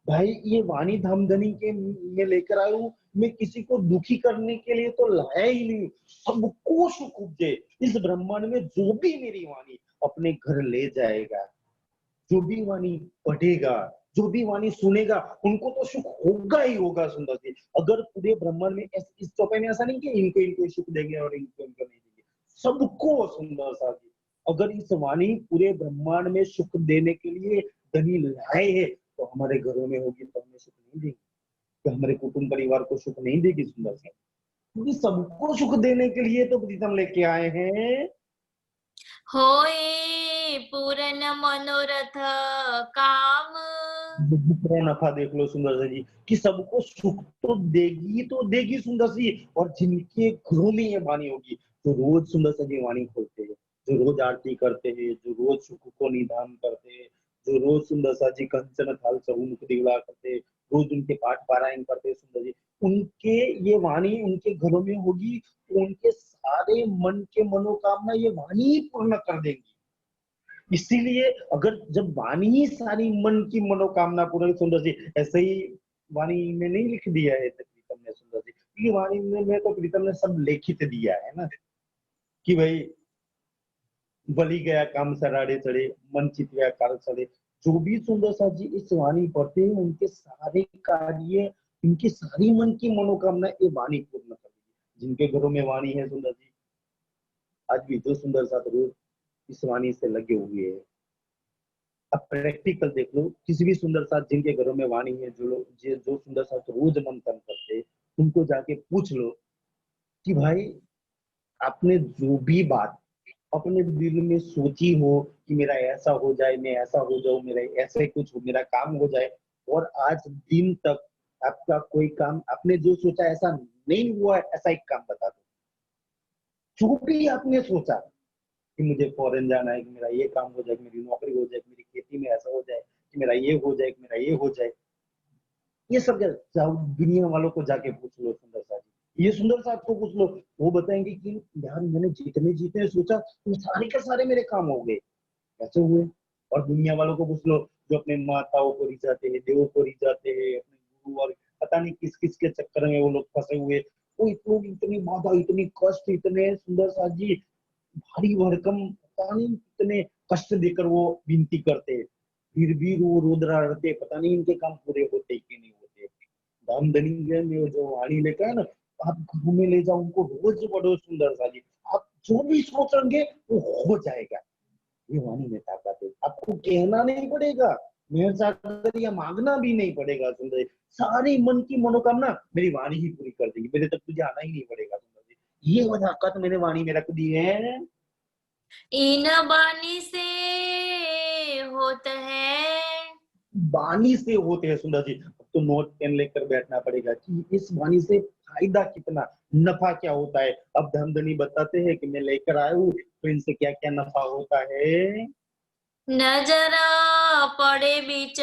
भाई ये वाणी धामधनी के मैं लेकर आया हूँ, मैं किसी को दुखी करने के लिए तो लाया ही नहीं, सबको सुख उपजे। इस ब्रह्मांड में जो भी मेरी वाणी अपने घर ले जाएगा, जो भी वाणी पढ़ेगा, जो भी वाणी सुनेगा, उनको तो सुख होगा ही होगा। सुंदर जी, अगर पूरे ब्रह्मांड में इस चौपाई में ऐसा नहीं कि इनको इनको सुख देंगे और इनको इनको नहीं देंगे, सबको। सुंदर सा जी, अगर इस वाणी पूरे ब्रह्मांड में सुख देने के लिए धनी लाए है तो हमारे घरों में होगी तो हमें सुख नहीं देगी, तो हमारे कुटुंब परिवार को सुख नहीं देगी। सुंदर सा, क्योंकि सबको सुख देने के लिए तो प्रीतम लेके आए हैं। होए पूर्ण मनोरथ काम। दूसरा नफा देख लो सुंदर सा जी, कि सबको सुख तो देगी तो देगी सुंदर सी। और जिनके घरों में ये वाणी होगी, जो रोज सुंदर सा जी वाणी खोलते हैं, जो रोज आरती करते हैं, जो रोज सुख को निधान करते हैं, जो रोज सुंदर सा जी कंचन थाल चहुमुख दिवला करते हैं, रोज उनके पाठ पारायण करते हैं सुंदर जी, उनके ये वाणी उनके घरों में होगी तो उनके सारे मन के मनोकामना ये वाणी ही पूर्ण कर देंगी। इसीलिए अगर जब वाणी ही सारी मन की मनोकामना पूर्ण, सुंदर जी ऐसे ही वाणी में नहीं लिख दिया है प्रीतम ने सुंदर जी, क्योंकि वाणी में तो प्रीतम ने सब लिखित दिया है ना, कि भाई बलि गया काम सराड़े चढ़े, मन चित गया कार चढ़े। जो भी सुंदर सा जी इस वाणी पढ़ते हैं उनके सारे कार्य, इनकी सारी मन की मनोकामना ये वाणी पूर्ण कर देगी। जिनके घरों में वाणी है सुंदर जी, आज भी जो सुंदर सा रोज इस वाणी से लगे हुए हैं। अब प्रैक्टिकल देख लो, किसी भी सुंदर साथ जिनके घरों में वाणी है, जो लोग जो सुंदर साथ रोज मंथन करते, उनको जाके पूछ लो कि भाई आपने जो भी बात अपने दिल में सोची हो कि मेरा ऐसा हो जाए, मैं ऐसा हो जाऊं, मेरा ऐसे कुछ हो, मेरा काम हो जाए, और आज दिन तक आपका कोई काम आपने जो सोचा ऐसा नहीं हुआ है, ऐसा एक काम बता दो। जो भी आपने सोचा कि मुझे फॉरेन जाना है, कि मेरा ये काम हो जाए, कि मेरी नौकरी हो जाए, कि मेरी खेती में ऐसा हो जाए, कि मेरा ये हो जाए, कि मेरा ये हो जाए, ये सब जाओ दुनिया वालों को जाके पूछ लो सुंदर सा जी, ये सुंदर साहब को पूछ लो, वो बताएंगे कि यार मैंने जितने जितने सोचा वो सारे के सारे मेरे काम हो गए, कैसे हुए। और दुनिया वालों को पूछ लो, जो अपने माताओं को रिझाते हैं, देवों को रिझाते हैं, अपने गुरु और पता नहीं किस किस के चक्कर में वो लोग फंसे हुए, वो लोग इतनी बाधा, इतनी कष्ट, इतने सुंदर साथ जी भारी भरकम पता नहीं कितने कष्ट देकर वो विनती करते हैं, फिर भी वो रुद्र रहते, पता नहीं इनके काम पूरे होते कि नहीं होते। धामधनी में जो वाणी लेकर है ना, आप घरों में ले जाओ उनको, रोज पढ़ो सुंदर सा जी, आप जो भी सोचेंगे वो हो जाएगा। ये वाणी में ताकत है, आपको कहना नहीं पड़ेगा, मेरे साथ या मांगना भी नहीं पड़ेगा। सुंदर जी सारी मन की मनोकामना मेरी वाणी ही पूरी कर देगी, मेरे तक तुझे आना ही नहीं पड़ेगा। सुंदर जी ये ताकत मैंने वाणी में रख दी है। इन बानी से होत है। वाणी से होते हैं सुंदर जी। अब तो नोट पेन लेकर बैठना पड़ेगा कि इस वाणी से फायदा कितना, नफा क्या होता है। अब धमधनी बताते हैं कि मैं लेकर आया हूँ, तो इनसे क्या क्या नफा होता है। नजर पड़े बीच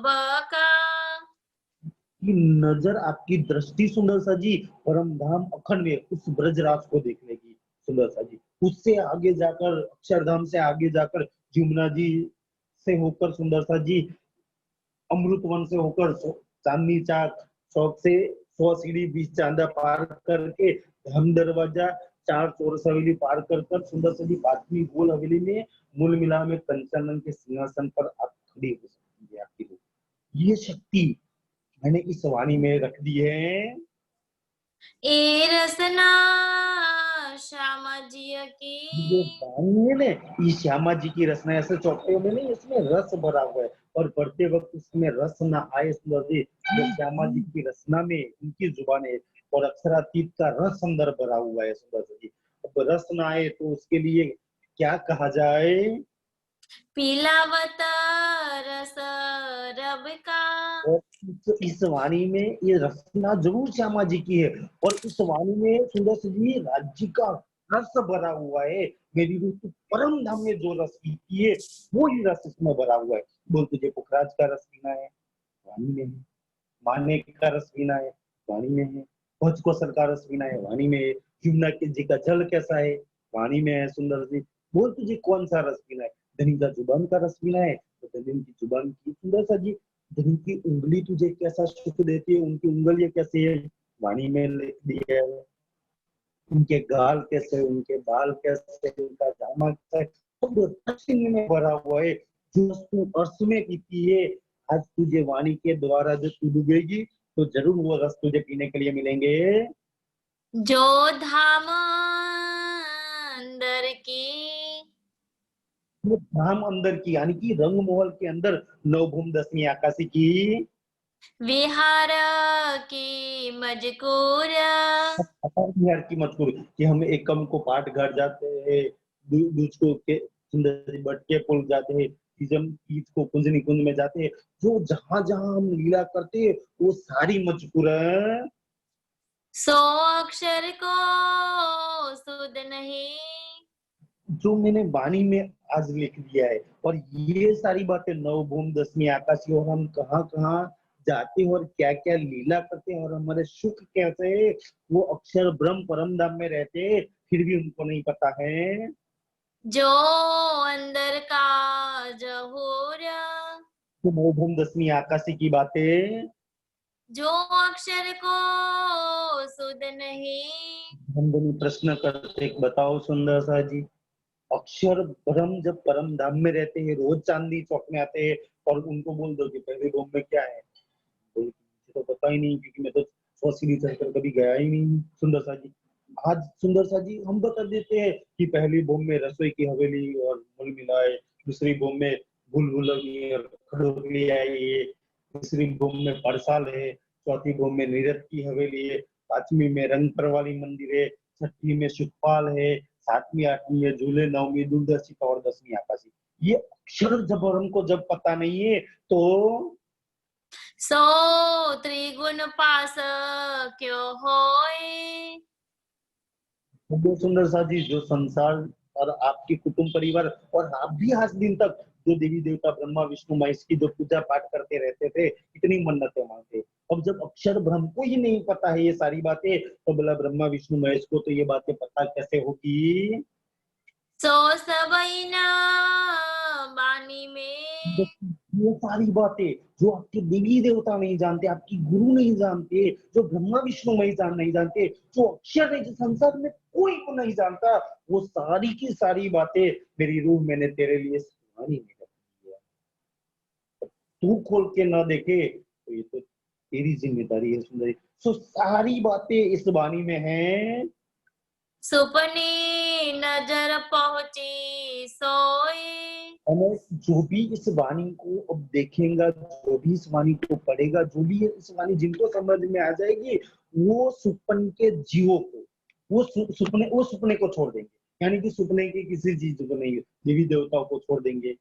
बका। कि नजर आपकी दृष्टि सुंदर सा जी परम धाम अखंड में उस ब्रजराज को देखने की सुंदर सा जी, उससे आगे जाकर अक्षरधाम से आगे जाकर यमुना जी से होकर सुंदर सा जी अमृत वन से होकर चांदनी चौक चौक से 100 सीढ़ी 20 चांदा पार करके धम दरवाजा 4 चौरस हवेली पार कर कर सुंदर सी 5वीं गोल हवेली में मूल मिला में कंचनन के सिंहासन पर आप खड़ी हो सकती है आपकी। ये शक्ति मैंने इस वाणी में रख दी है। ए रसना श्यामा जी जो की। वाणी है ना, ये श्यामा जी की रचना, ऐसे चौपड़े में नहीं, इसमें रस भरा हुआ है। और पढ़ते वक्त उसमें रस ना आए सुंदर जी, तो श्यामा जी की रचना में उनकी जुबान है और अक्षरातीत का रस अंदर भरा हुआ है सुंदर जी। अब रस ना आए तो उसके लिए क्या कहा जाए। पिलावत रस रब का। और इस वाणी में ये रचना जरूर श्यामा जी की है, और इस वाणी में सुंदर जी राज्य का रस भरा हुआ है। मेरी रूह तो परम धाम में जो रस पीती है वो ही रस इसमें भरा हुआ है। बोल तुझे पुखराज का रस पीना है, वाणी में है। माने का रस पीना है, वाणी में है। भोज को सर का रस पीना है, वाणी में है। यमुना के जी का जल कैसा है, वाणी में है सुंदर जी। बोल तुझे कौन सा रस पीना है, धनी का जुबान का रस पीना है तो धनी की जुबान की सुंदर सा जी। धनी की उंगली तुझे कैसा सुख देती है, उनकी उंगलियां कैसी है, वाणी में लिख दिया है। उनके गाल कैसे, उनके बाल कैसे, उनका जामा कैसा है, सब दक्षिण में भरा हुआ है। जो तू अर्श में पीती है, आज तुझे वाणी के द्वारा जो तू डूबेगी तो जरूर वो रस तुझे पीने के लिए मिलेंगे। जो धाम अंदर की। वो धाम अंदर की यानी कि रंग महल के अंदर नवभूम 10वीं आकाशी की विहार की मजकूर। बिहार की मत करो कि हम एकम को पाठ घर जाते हैं, दूसरों के सुंदर बट के पुल जाते हैं, तीजम तीज को कुंजनी कुंज में जाते हैं। जो जहां जहां हम लीला करते हैं वो सारी मजकूर है। सो अक्षर को सुध नहीं। जो मैंने वाणी में आज लिख दिया है, और ये सारी बातें नवभूम 10वीं आकाशी, और हम कहाँ कहाँ जाते हैं और क्या क्या लीला करते हैं और हमारे सुख कैसे है, वो अक्षर ब्रह्म परम धाम में रहते हैं, फिर भी उनको नहीं पता है। जो अंदर का जहूर। तो नवभूम 10वीं आकाशी की बातें जो अक्षर को सुध नहीं। हम दोनों प्रश्न करते हैं, बताओ सुंदर सा जी। अक्षर ब्रह्म जब परम धाम में रहते हैं, रोज चांदनी चौक में आते हैं, और उनको बोल दो कि पहले रूम में क्या है, बोले कि मुझे तो पता ही नहीं, क्योंकि मैं तो 100 सीढ़ी चढ़कर कभी गया ही नहीं सुंदर सा जी। आज सुंदर सा जी हम बता देते हैं कि पहली बॉम्ब में रसोई की हवेली और मूल मिलाए, दूसरी बॉम्ब में भूल और खड़ोली आई है, तीसरी बॉम्ब में परसाल है, चौथी बॉम्ब में नीरद की हवेली है, पांचवी में रंगपर वाली मंदिर है, छठी में सुखपाल है, सातवीं आठवीं में झूले, नौवीं दूरदर्शिका और 10वीं आकाशी। ये अक्षर जब हमको जब पता नहीं है तो सो त्रिगुण पास क्यों होए। बहुत सुंदर सा जी, जो संसार और आपके कुटुंब परिवार और आप भी आज दिन तक जो देवी देवता ब्रह्मा विष्णु महेश की जो पूजा पाठ करते रहते थे, इतनी मन्नतें मांगते। अब जब अक्षर ब्रह्म को ही नहीं पता है ये सारी बातें, तो बोला ब्रह्मा विष्णु महेश को तो ये बातें पता कैसे होगी। सो सबई ना बानी में। ये सारी बातें जो आपके देवी देवता नहीं जानते, आपकी गुरु नहीं जानते, जो ब्रह्मा विष्णु महेश नहीं जानते, जो अक्षर है, जो संसार में कोई को नहीं जानता, वो सारी की सारी बातें मेरी रूह मैंने तेरे लिए सुनाई में रखी है। तू खोल के ना देखे तो ये तो तेरी जिम्मेदारी है सुंदरी। सो सारी बातें इस वाणी में हैं। सुपनी नजर पहुंची सोई। और जो भी इस वाणी को अब देखेगा, जो भी इस वाणी को पढ़ेगा, जो भी इस वाणी जिनको समझ में आ जाएगी, वो सुपन के जीवों को, वो सुपने को छोड़ देंगे। यानी कि सुपने की किसी चीज को नहीं, देवी देवताओं को छोड़ देंगे,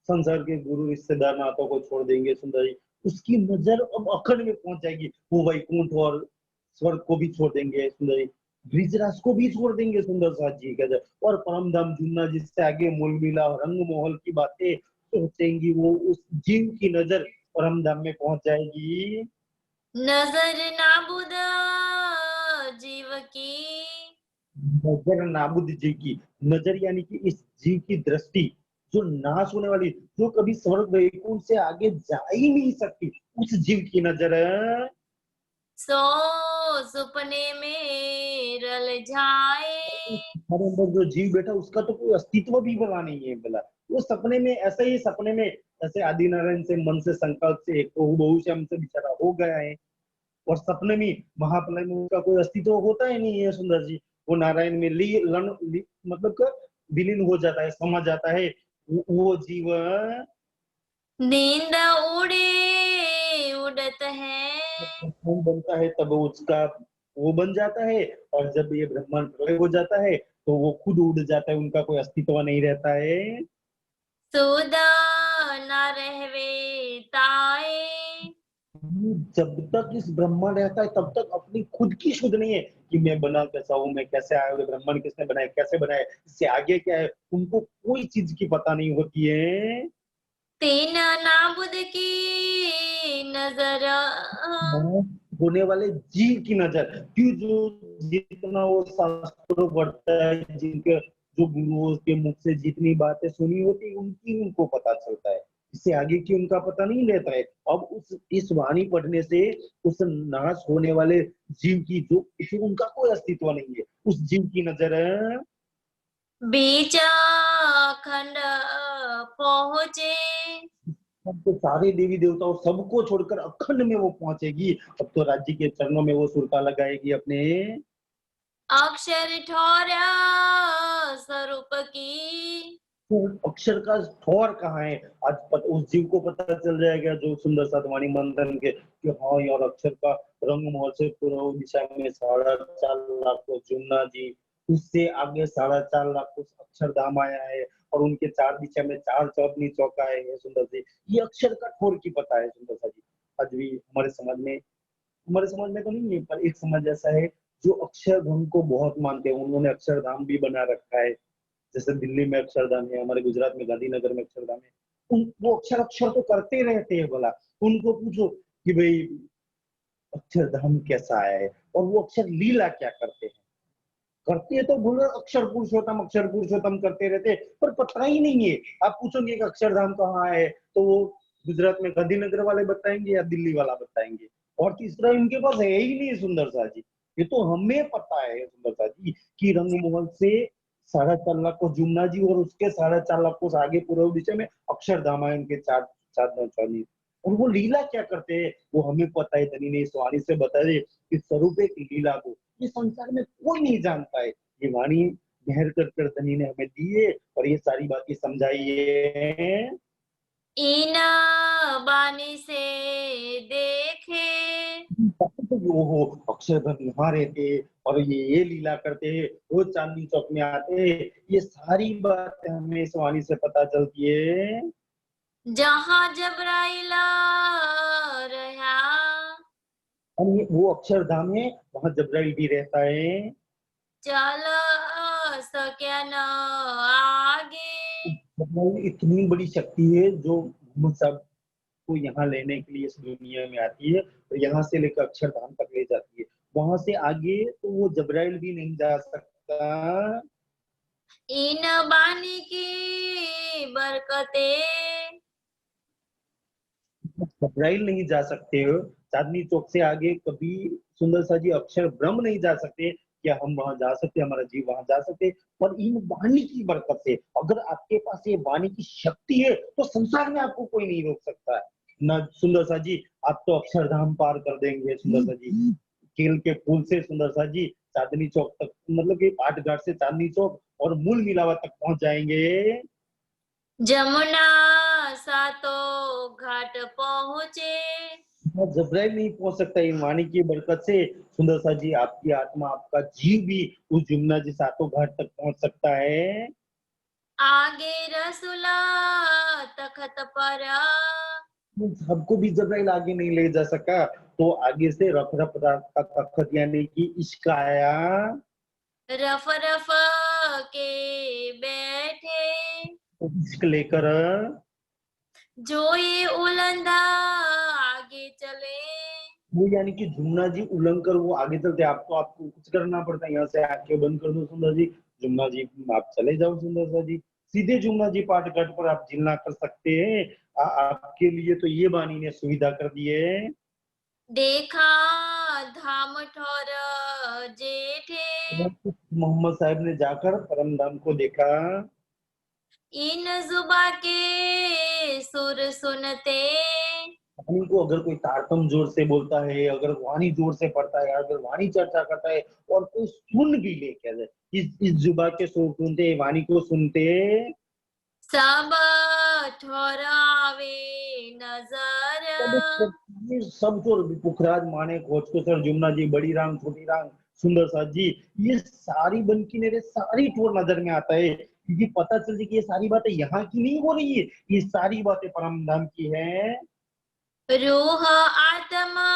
संसार के गुरु रिश्तेदार नातों को छोड़ देंगे सुंदरी। उसकी नजर अब अखंड में पहुंच जाएगी। वो वैकुंठ और स्वर्ग को भी छोड़ देंगे सुंदरी, ब्रिजराज को भी छोड़ देंगे सुंदर साथ जी का। और परम धाम जुन्ना जिससे आगे मूल मिला रंग मोहल की बातें सोचेंगी, वो उस जीव की नजर परम धाम में पहुंच जाएगी। नजर नाबुद जीव की। नजर नाबुद जीव की, नजर यानी कि इस जीव की दृष्टि जो नाश होने वाली, जो कभी स्वर्ग वैकुंठ से आगे जा ही नहीं सकती, उस जीव की नजर है। सो सुपने में रल जाए। हमारे अंदर जो जीव बैठा उसका तो कोई अस्तित्व भी बना नहीं है बोला। वो सपने में ऐसे ही, सपने में जैसे आदि नारायण से मन से संकल्प से एक बहु से हमसे बेचारा हो गया है, और सपने में महाप्रलय में उसका कोई अस्तित्व होता ही नहीं है सुंदर जी। वो नारायण में मतलब का विलीन हो जाता है, समा जाता है वो जीव। नींद उड़े उड़त है। कौन बनता है तब उसका वो बन जाता है, और जब ये ब्रह्मांड प्रलय हो जाता है तो वो खुद उड़ जाता है, उनका कोई अस्तित्व नहीं रहता है। सुदा न रहवे ताए। जब तक इस ब्रह्मांड रहता है तब तक अपनी खुद की शुद्ध नहीं है कि मैं बना कैसा हूँ, मैं कैसे आया हूँ, ब्रह्मांड किसने बनाया, कैसे बनाया, इससे आगे क्या है, उनको कोई चीज की पता नहीं होती है। तीन नाबुद की नजर। होने वाले जीव की नजर क्यों, जो जितना वो शास्त्रों पढ़ता है, जिनके जो गुरुओं के मुख से जितनी बातें सुनी होती उनकी उनको पता चलता है, इससे आगे की उनका पता नहीं रहता है। अब इस वाणी पढ़ने से उस नाश होने वाले जीव की जो उनका कोई अस्तित्व नहीं है, उस जीव की नजर है। बीच खंड पहुंचे। अब तो सारे देवी देवताओं सबको छोड़कर अखंड में वो पहुंचेगी। अब तो राज्य के चरणों में वो सुरता लगाएगी अपने। अक्षर ठोरा स्वरूप की। तो अक्षर का ठौर कहाँ है, आज उस जीव को पता चल जाएगा जो सुंदर साधवानी मंथन के, कि हाँ यार अक्षर का रंग महल से पूर्व दिशा में 4.5 लाख को चुनना जी, उससे आगे 4.5 लाख को अक्षरधाम आया है, और उनके 4 दिशा में 4 चौधनी चौका है सुंदर जी। ये अक्षर का ठोर की पता है सुंदर सा जी। आज भी हमारे समाज में तो नहीं है, पर एक समाज ऐसा है जो अक्षरधाम को बहुत मानते हैं, उन्होंने अक्षरधाम भी बना रखा है। जैसे दिल्ली में अक्षरधाम है, हमारे गुजरात में गांधीनगर में अक्षरधाम है। वो अक्षर अक्षर तो करते रहते हैं भला। उनको पूछो कि भाई अक्षरधाम कैसा है, और वो अक्षर लीला क्या करते हैं। करते हैं तो बोलो अक्षर पुरुषोत्तम करते रहते हैं, पर पता ही नहीं है। आप पूछोगे कि अक्षरधाम कहाँ है, तो वो गुजरात में गांधीनगर वाले बताएंगे या दिल्ली वाला बताएंगे, और तीसरा इनके पास है ही नहीं सुंदर सा जी। ये तो हमें पता है सुंदर सा जी कि रंगमहल से 4.5 लाख को जुमना जी, और उसके 4.5 लाख को आगे पूर्व दिशा में अक्षरधाम है, उनके चार चार चांदी। और वो लीला क्या करते हैं वो हमें पता है, धनी ने इस वाणी से बता दे कि स्वरूप एक लीला को ये संसार में कोई नहीं जानता है। ये वाणी मेहर कर कर धनी ने हमें दी है, और ये सारी बातें समझाई है। इन बानी से देखे। तो वो हो अक्षरधन यहाँ रहते, और ये लीला करते हैं, वो चांदनी चौक में आते हैं, ये सारी बातें हमें इस वाणी से पता चलती है। जहाँ जबराइला रहा। और ये वो अक्षरधाम है, वहां जबराइल भी रहता है। चल सक्या न आगे। इतनी बड़ी शक्ति है जो मोहम्मद साहब को यहाँ लेने के लिए इस दुनिया में आती है और यहाँ से लेकर अक्षरधाम तक ले जाती है। वहां से आगे तो वो जबराइल भी नहीं जा सकता। इन बानी की बरकतें, जबराइल नहीं जा सकते हो। चांदनी चौक से आगे कभी सुंदर सा जी अक्षर ब्रह्म नहीं जा सकते। क्या हम वहां जा सकते, हमारा जीव वहां जा सकते? पर इन वाणी की बरकत से, अगर आपके पास ये वाणी की शक्ति है तो संसार में आपको कोई नहीं रोक सकता है। न सुंदर सा जी, आप तो अक्षरधाम पार कर देंगे सुंदर सा जी। केल के फूल से सुंदर सा जी चांदनी चौक तक, मतलब कि पाट घाट से चांदनी चौक और मूल मिलावट तक पहुंच जाएंगे। जमुना सातो घाट पहुँचे। जबराइल नहीं पहुंच सकता इन वाणी की बरकत से। सुंदर सा जी, आपकी आत्मा, आपका जीव भी उस जमुना जी सातों घाट तक पहुंच सकता है। आगे रसुला तखत पर, सबको भी जबराइल आगे नहीं ले जा सका, तो आगे से रफ रफ का तख्त यानी कि इश्क आया। रफ रफ के बैठे, इश्क लेकर जो ये उलंदा आगे चले। वो यानी कि जमुना जी उल्लंघ कर वो आगे चलते। आपको कुछ करना पड़ता है, यहाँ से आंखें बंद कर दो सुंदर जी, जमुना जी आप चले जाओ सुंदर सा जी, सीधे जमुना जी पाट घाट पर आप जिलना कर सकते हैं। आपके लिए तो ये बानी ने सुविधा कर दी है। देखा धाम ठोर जेठे, मोहम्मद साहब ने जाकर परम धाम को देखा। इन जुबा के सुर सुनते। वाणी को अगर कोई तारतम जोर से बोलता है, अगर वाणी जोर से पढ़ता है, अगर वाणी चर्चा करता है और कोई सुन भी ले, क्या है, इस जुबा के सुर सुनते, वाणी को सुनते, सब ठोरावे नजर, सब जो पुखराज माने खोज को सर जुमना जी बड़ी राम छोटी राम सुंदर सा जी, ये सारी बनकी मेरे सारी टोर नजर में आता है, क्योंकि पता चल जाए कि ये सारी बातें यहाँ की नहीं हो रही है, ये सारी बातें परम धाम की है। रूह आत्मा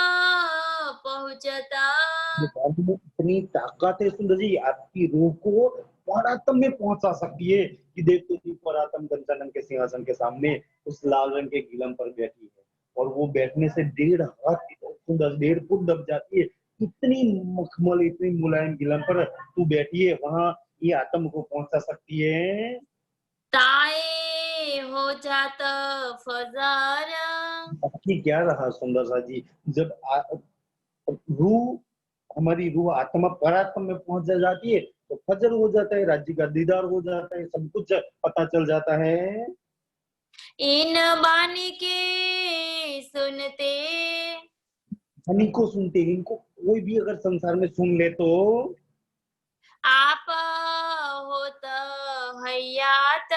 पहुंचता, इतनी ताकत है सुंदर जी, आपकी रूह को परात्म में पहुंचा सकती है कि देखो जी परात्म कंचनन के सिंहासन के सामने उस लाल रंग के गिलम पर बैठी है और वो बैठने से 1.5 हाथ सुंदर 1.5 फुट दब जाती है। इतनी मखमल, इतनी मुलायम गिलम पर तू बैठी है, वहां ये आत्म को पहुंचा सकती है। ताए हो जात फजार, बाकी क्या रहा सुंदर सा जी, जब रूह, हमारी रूह आत्मा परात्म में पहुंच जाती है तो फजर हो जाता है, राज्य का दीदार हो जाता है, सब कुछ पता चल जाता है। इन बानी के सुनते, हनी को सुनते, इनको कोई भी अगर संसार में सुन ले तो आप होत हयात,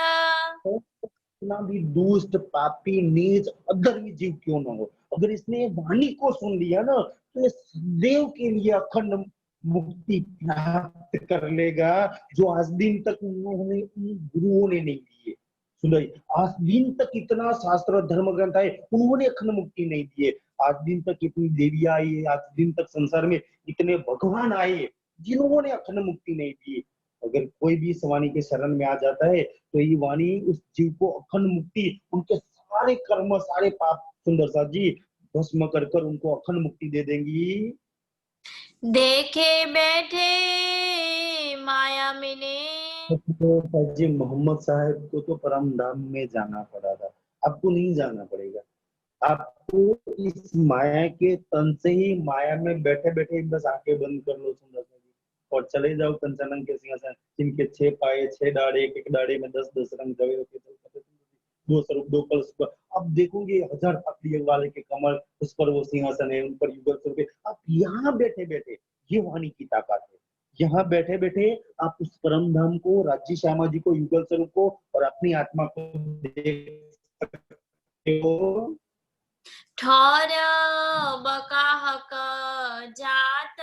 इतना भी दुष्ट पापी नीच अधर्मी जीव क्यों ना हो, अगर इसने वाणी को सुन लिया ना तो ये सदैव के लिए अखंड मुक्ति प्राप्त कर लेगा, जो आज दिन तक उन्होंने उन गुरुओं ने नहीं दी है। सुनो, आज दिन तक इतना शास्त्र धर्म ग्रंथ है, उन्होंने अखंड मुक्ति नहीं दी है। आज दिन तक इतनी देवियां आई है, आज दिन तक संसार में इतने भगवान आए जिन्होंने अखंड मुक्ति नहीं दी। अगर कोई भी इस वाणी के शरण में आ जाता है तो ये वाणी उस जीव को अखंड मुक्ति, उनके सारे कर्म सारे पाप सुंदर सा जी भस्म कर कर उनको अखंड मुक्ति दे देंगी। देखे बैठे माया मिले, तो जी मोहम्मद साहब को तो परम धाम में जाना पड़ा था, आपको नहीं जाना पड़ेगा। आपको इस माया के तन से ही, माया में बैठे बैठे बस आंखें बंद कर लो सुंदर सा जी और चले जाओ कंचनन के सिंहासन, जिनके 6 पाए 6 दाढ़े, एक एक दाढ़े में 10-10 रंग जवे होते चलते, 2 स्वरूप 2 कलश पर अब देखोगे 1000 पकड़ियों वाले के कमर, उस पर वो सिंहासन है, उन पर युगल स्वरूप है। आप यहाँ बैठे बैठे, ये वाणी की ताकत है, यहाँ बैठे बैठे आप उस परम धाम को, राज्य श्यामा जी को, युगल स्वरूप को और अपनी आत्मा को देख सकते हो। ठोर बकाहक जात,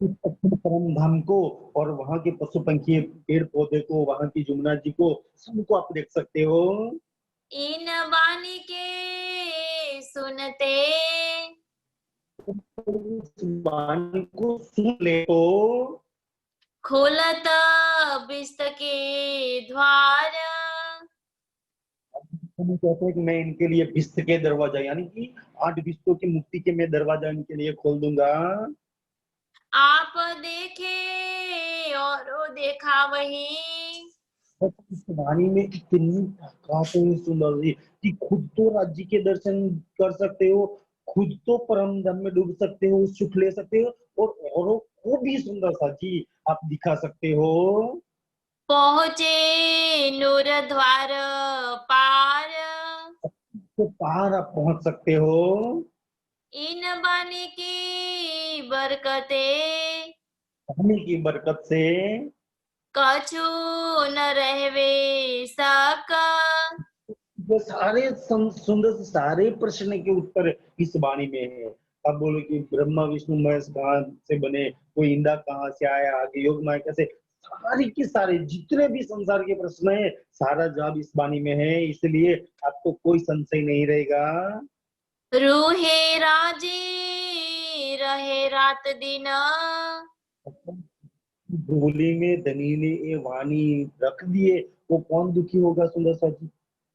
परम धाम को और वहां के पशु पंखी पेड़ पौधे को, वहां की जमुना जी को, सबको आप देख सकते हो। इन बानी के सुनते, वाणी को सुन ले तो खुलत बिस्त के द्वार। हम कहते हैं कि मैं इनके लिए बिस्त के दरवाजा, यानी कि 8 बिस्तों की मुक्ति के मैं दरवाजा इनके लिए खोल दूंगा। आप देखे और वो देखा वही। बस इस वाणी में इतनी ताकत है सुंदर जी, कि खुद तो राज्य के दर्शन कर सकते हो, खुद तो परम धाम में डूब सकते हो, सुख ले सकते हो, और औरों को भी सुंदर सा जी आप दिखा सकते हो। पहुँचे नूर द्वार पार। तो पार आप पहुंच सकते हो। इन बानी की बरकते पानी की बरकत से कछु न रहवे सका। वो सारे सुंदर से सारे प्रश्न के उत्तर इस वाणी में है। अब बोलो कि ब्रह्मा विष्णु महेश कहाँ से बने, कोई इंदा कहाँ से आया, आगे योग माया कैसे, सारे के सारे जितने भी संसार के प्रश्न है, सारा जवाब इस वाणी में है। इसलिए आपको कोई संशय नहीं रहेगा। रूहे राजे रहे रात दिन। झोली में धनी ने ये वाणी रख दिए, वो कौन दुखी होगा सुंदर सा जी।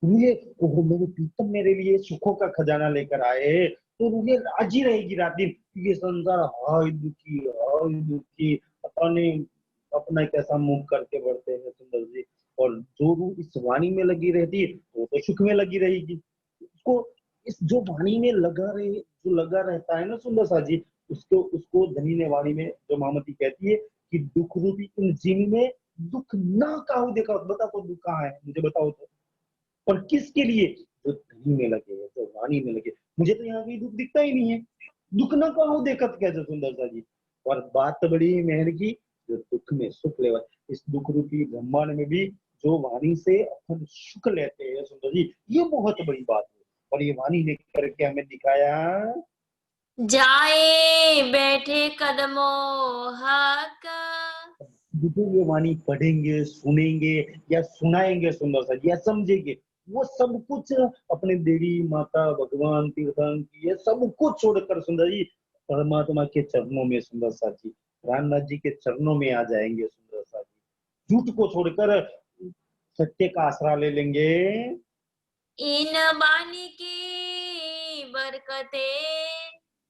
रूहे, ओहो मेरे प्रीतम मेरे लिए सुखों का खजाना लेकर आए, तो रूहे राजी रहेगी रात दिन। ये संसार हाय दुखी, पता नहीं अपना कैसा मुंह करके बढ़ते हैं सुंदर जी। और जो रूह इस वाणी में लगी रहती है वो तो सुख में लगी रहेगी। उसको इस जो वाणी में जो लगा रहता है ना सुंदर सा जी, उसको उसको धनी ने वाणी में जो महामती कहती है कि दुख रूपी इन जिन में दुख ना काहू देखा। बता तो दुख कहाँ है, मुझे बताओ तो। और किसके लिए? जो धनी में लगे, जो वाणी में लगे। मुझे तो यहाँ कहीं दुख दिखता ही नहीं है, दुख ना काहू देखत कैसे सुंदर सा जी। और बात तो बड़ी मेहर की, जो दुख में सुख लेवा, इस दुख रूपी ब्रह्मांड में भी जो वाणी से अपन सुख लेते हैं सुंदर जी, ये बहुत बड़ी बात है। और ये वाणी ने करके हमें दिखाया। जाए बैठे कदमों हक। जो ये वाणी पढ़ेंगे, सुनेंगे या सुनाएंगे सुंदर सा जी, या समझेंगे, वो सब कुछ अपने देवी माता भगवान तीर्थंकर ये सब कुछ छोड़कर सुंदर जी परमात्मा के चरणों में सुंदर सा जी, रामनाथ जी के चरणों में आ जाएंगे सुंदर सा जी। झूठ को छोड़कर सत्य का आसरा ले लेंगे। इन बानी की बरकते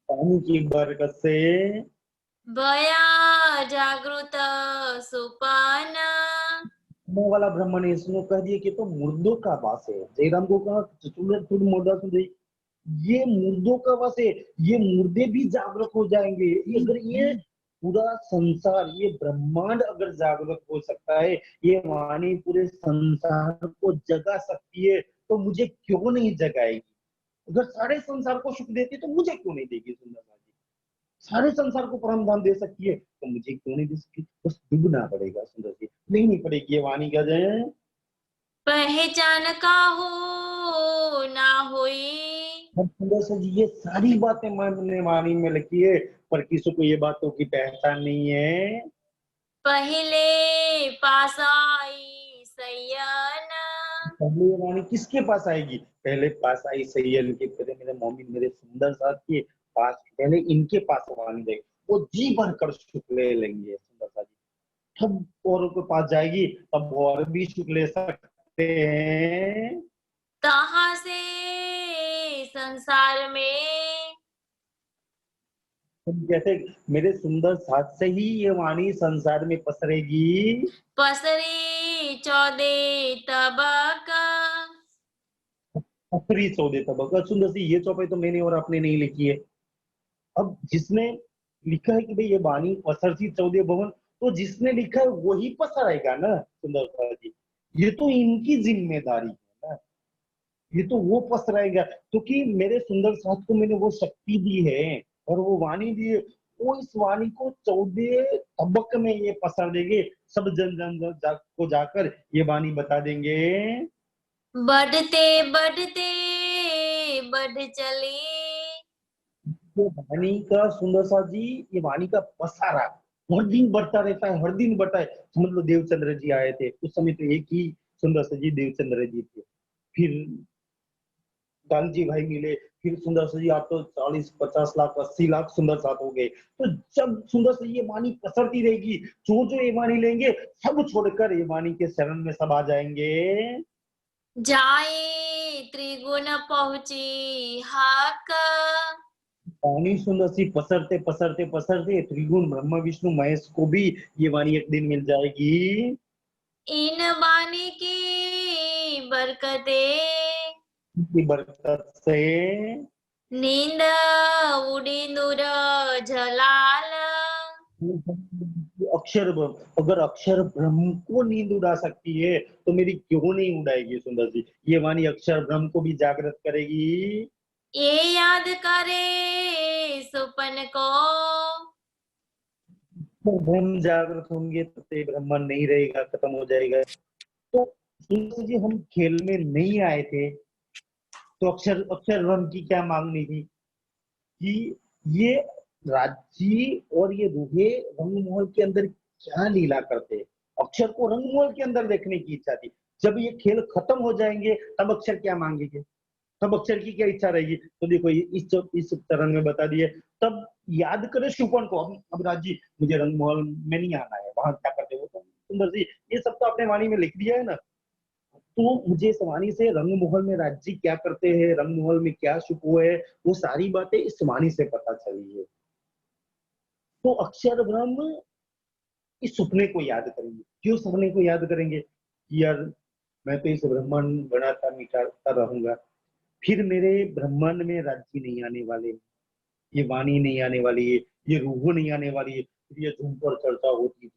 पानी की बरकत से भया जागृत सुपन। वो वाला ब्राह्मण ने इसने कह दिया कि तो मुर्दों का वास है। जयराम को कहा चतुर मुर्दा सुन, ये मुर्दों का वास है, ये मुर्दे भी जागृत हो जाएंगे। ये अगर ये पूरा संसार, ये ब्रह्मांड अगर जागृत हो सकता है, ये वाणी पूरे संसार को जगा सकती है, तो मुझे क्यों नहीं जगाएगी? अगर सारे संसार को सुख देती है तो मुझे क्यों नहीं देगी सुंदर जी? सारे संसार को परम धाम दे सकती है तो मुझे क्यों नहीं दे सकती? बस डूबना पड़ेगा सुंदर जी, नहीं पड़ेगी। ये वाणी क्या जाए पहचान का हो ना होई। हम सुंदर से जी, ये सारी बातें मानने वाणी में लिखी है, पर किसी को ये बातों की पहचान नहीं है। पहले पास आई सैयन। पहले ये वाणी किसके पास आएगी? पहले पास आई सैयद के, पहले मेरे मोमिन मेरे सुंदर साथ के पास, पहले इनके पास वाणी जाएगी, वो जी भर कर सुख ले लेंगे सुंदर सा जी। तब औरों के पास जाएगी, तब और भी सुख ले सकते हैं। कहाँ से संसार में तुम जैसे मेरे सुंदर साथ से ही ये वाणी संसार में पसरेगी। पसरी 14 तबक। पसरी 14 तबक। सुंदर सी ये चौपाई तो मैंने और आपने नहीं लिखी है। अब जिसने लिखा है कि भाई ये वाणी पसरती 14 भवन, तो जिसने लिखा है वही पसराएगा ना सुंदर सा जी। ये तो इनकी जिम्मेदारी है ना, ये तो वो पसराएगा। क्योंकि मेरे सुंदर साथ को मैंने वो शक्ति दी है और वो वाणी दी है, वो इस वाणी को 14 तबक में ये पसर देंगे। सब जन को जाकर ये वाणी बता देंगे। बढ़ते बढ़ते बढ़ चली। ये वाणी का सुंदर सा जी, ये वाणी का पसारा हर दिन बढ़ता रहता है, हर दिन बढ़ता है। समझ लो देवचंद्र जी आए थे उस समय, तो एक ही सुंदर सा जी देवचंद्र जी थे। फिर गांधी भाई मिले, फिर सुंदर सा जी आप तो 40-50 लाख 80 लाख सुंदर साथ हो गए। तो जब सुंदर सा ये वाणी पसरती रहेगी, जो ये वाणी लेंगे सब छोड़कर ये वाणी के शरण में सब आ जाएंगे। जाए त्रिगुण पहुंची हाक, वाणी सुंदर सी पसरते पसरते पसरते त्रिगुण ब्रह्मा विष्णु महेश को भी ये वाणी एक दिन मिल जाएगी। इन बानी की बरकते की बरकत से नींद उड़ी नूर झलाल, अक्षर ब्रह्म, अगर अक्षर ब्रह्म को नींद उड़ा सकती है तो मेरी क्यों नहीं उड़ाएगी सुंदर जी। ये वाणी अक्षर ब्रह्म को भी जागृत करेगी। ये याद करे सुपन को, तो ब्रह्म जागृत होंगे तो ये ब्रह्मांड नहीं रहेगा, खत्म हो जाएगा। तो सुंदर जी हम खेल में नहीं आए थे तो अक्षर अक्षर ब्रह्म की क्या मांगनी थी कि ये राज्य और ये रूहे रंगमहल के अंदर क्या लीला करते हैं। अक्षर को रंगमहल के अंदर देखने की इच्छा थी। जब ये खेल खत्म हो जाएंगे तब अक्षर क्या मांगेंगे, तब अक्षर की क्या इच्छा रहेगी। तो देखो इस चरण में बता दिए। तब याद करे शूपन को, अब राजी मुझे रंगमहल में नहीं आना है, वहां क्या करते हो। तो सुंदर जी ये सब तो आपने वाणी में लिख दिया है ना। तो मुझे इस वाणी से रंगमहल में राज्य क्या करते हैं, रंगमहल में क्या सुख है, वो सारी बातें इस वाणी से पता चली है। तो अक्षर ब्रह्म इस सपने को याद करेंगे। क्यों सपने को याद करेंगे कि यार मैं तो इस ब्रह्मांड बनाता मिटाता रहूंगा, फिर मेरे ब्रह्मांड में राज्य नहीं आने वाले, ये वाणी नहीं आने वाली है, ये रूह नहीं आने वाली है। फिर ये झूम पर चर्चा होती थी,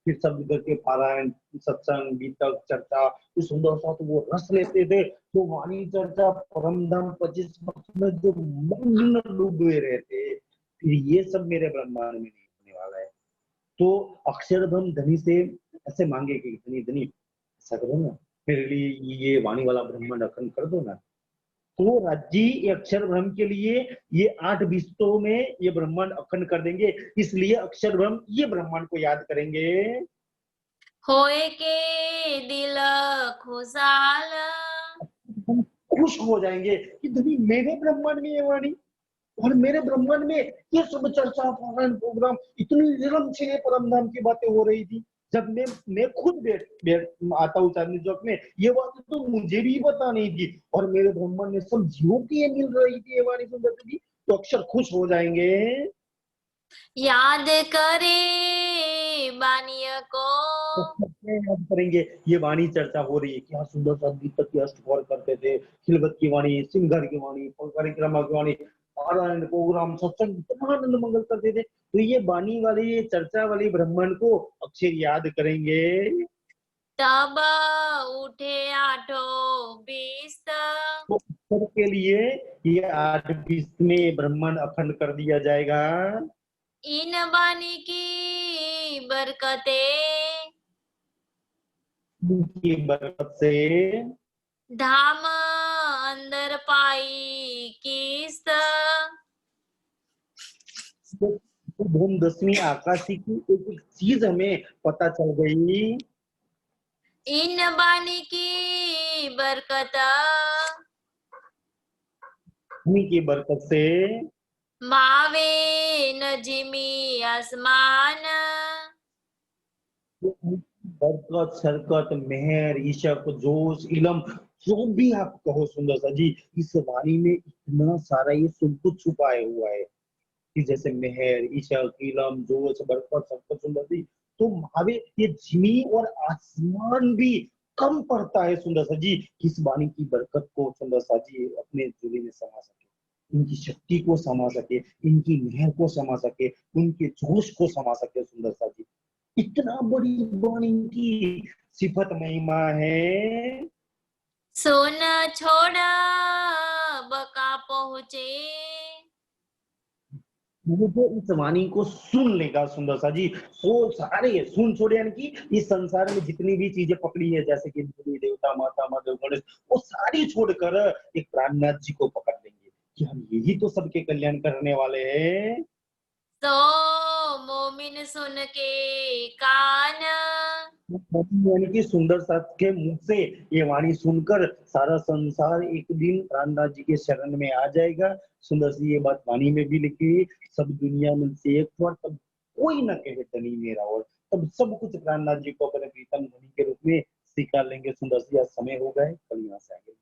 फिर सब करके पारायण सत्संग गीतक चर्चा इस सुंदर सा तो वो रस लेते थे। तो वाणी चर्चा परम धाम 25 में जो मग्न डूबे रहते, फिर ये सब मेरे ब्रह्मांड में नहीं होने वाला है। तो अक्षर ब्रह्म धनी से ऐसे मांगे कि धनी धनी ऐसा करो ना, मेरे लिए ये वाणी वाला ब्रह्मांड अखंड कर दो ना। तो राज्य ये अक्षर ब्रह्म के लिए ये 8 बिस्तों में ये ब्रह्मांड अखंड कर देंगे। इसलिए अक्षर ब्रह्म ये ब्रह्मांड को याद करेंगे। होए के दिल खुशहाल, हम खुश हो जाएंगे कि धनी मेरे ब्रह्मांड में ये वाणी और मेरे ब्रह्मांड में ये सब चर्चा प्रोग्राम इतनी निरम छिले परम धाम की बातें हो रही थी। जब मैं खुद बैठ आता हूँ चांदनी चौक में, ये बात तो मुझे भी पता नहीं थी और मेरे ब्रह्मांड में सब जीवों की ये मिल रही थी ये वाणी सुंदर थी। तो अक्षर खुश हो जाएंगे। याद करे बानिया को, तो सबसे याद करेंगे ये वाणी चर्चा हो रही है, क्या सुंदर सा दीपक की अष्टभर करते थे, खिलवत की वाणी, सिंगर की वाणी, परिक्रमा की वाणी, पारायण प्रोग्राम सत्संग इतना आनंद मंगल करते थे। तो ये वाणी वाली ये चर्चा वाली ब्राह्मण को अक्षर याद करेंगे। तब उठे आठो बीस, तो अक्षर के लिए ये 8 बीस में ब्राह्मण अखंड कर दिया जाएगा। इन बानी की बरकते उनकी बरकत से धाम अंदर पाई किस्त, तो धूम 10वीं आकाशी की एक एक चीज हमें पता चल गई। इन बानी की बरकत उन्हीं की बरकत से मावे नजिमी आसमान, बरकत शरकत मेहर ईशक जोश इलम जो भी आप कहो सुंदर सा जी, इस वाणी में इतना सारा ये सब कुछ छुपाया हुआ है कि जैसे मेहर ईशक इलम जोश बरकत शरकत सुंदर सी। तो भावे ये जमी और आसमान भी कम पड़ता है सुंदर सा जी, इस वाणी की बरकत को सुंदर सा जी अपने झोले में समा सके, इनकी शक्ति को समा सके, इनकी मेहर को समा सके, उनके जोश को समा सके सुंदर सा जी। इतना बड़ी वाणी की सिफत महिमा है। सोन छोड़ा बका पहुँचे, वो जो इस वाणी को सुन लेगा सुंदर सा जी, वो सारे सुन छोड़े, यानी कि इस संसार में जितनी भी चीजें पकड़ी है जैसे कि देवी देवता माता महादेव गणेश, वो सारी छोड़कर एक प्राणनाथ जी को पकड़ लेंगे कि हम यही तो सबके कल्याण करने वाले हैं। तो मोमिन सुन के कान, यानी कि सुंदर साथ के मुख से ये वाणी सुनकर सारा संसार एक दिन रामदास जी के शरण में आ जाएगा। सुंदर सी ये बात वाणी में भी लिखी है, सब दुनिया में से एक बार तब कोई ना कहे धनी मेरा और, तब सब कुछ रामदास जी को अपने प्रीतम धनी के रूप में स्वीकार लेंगे। सुंदर सी आज समय हो गए, कल यहाँ से आगे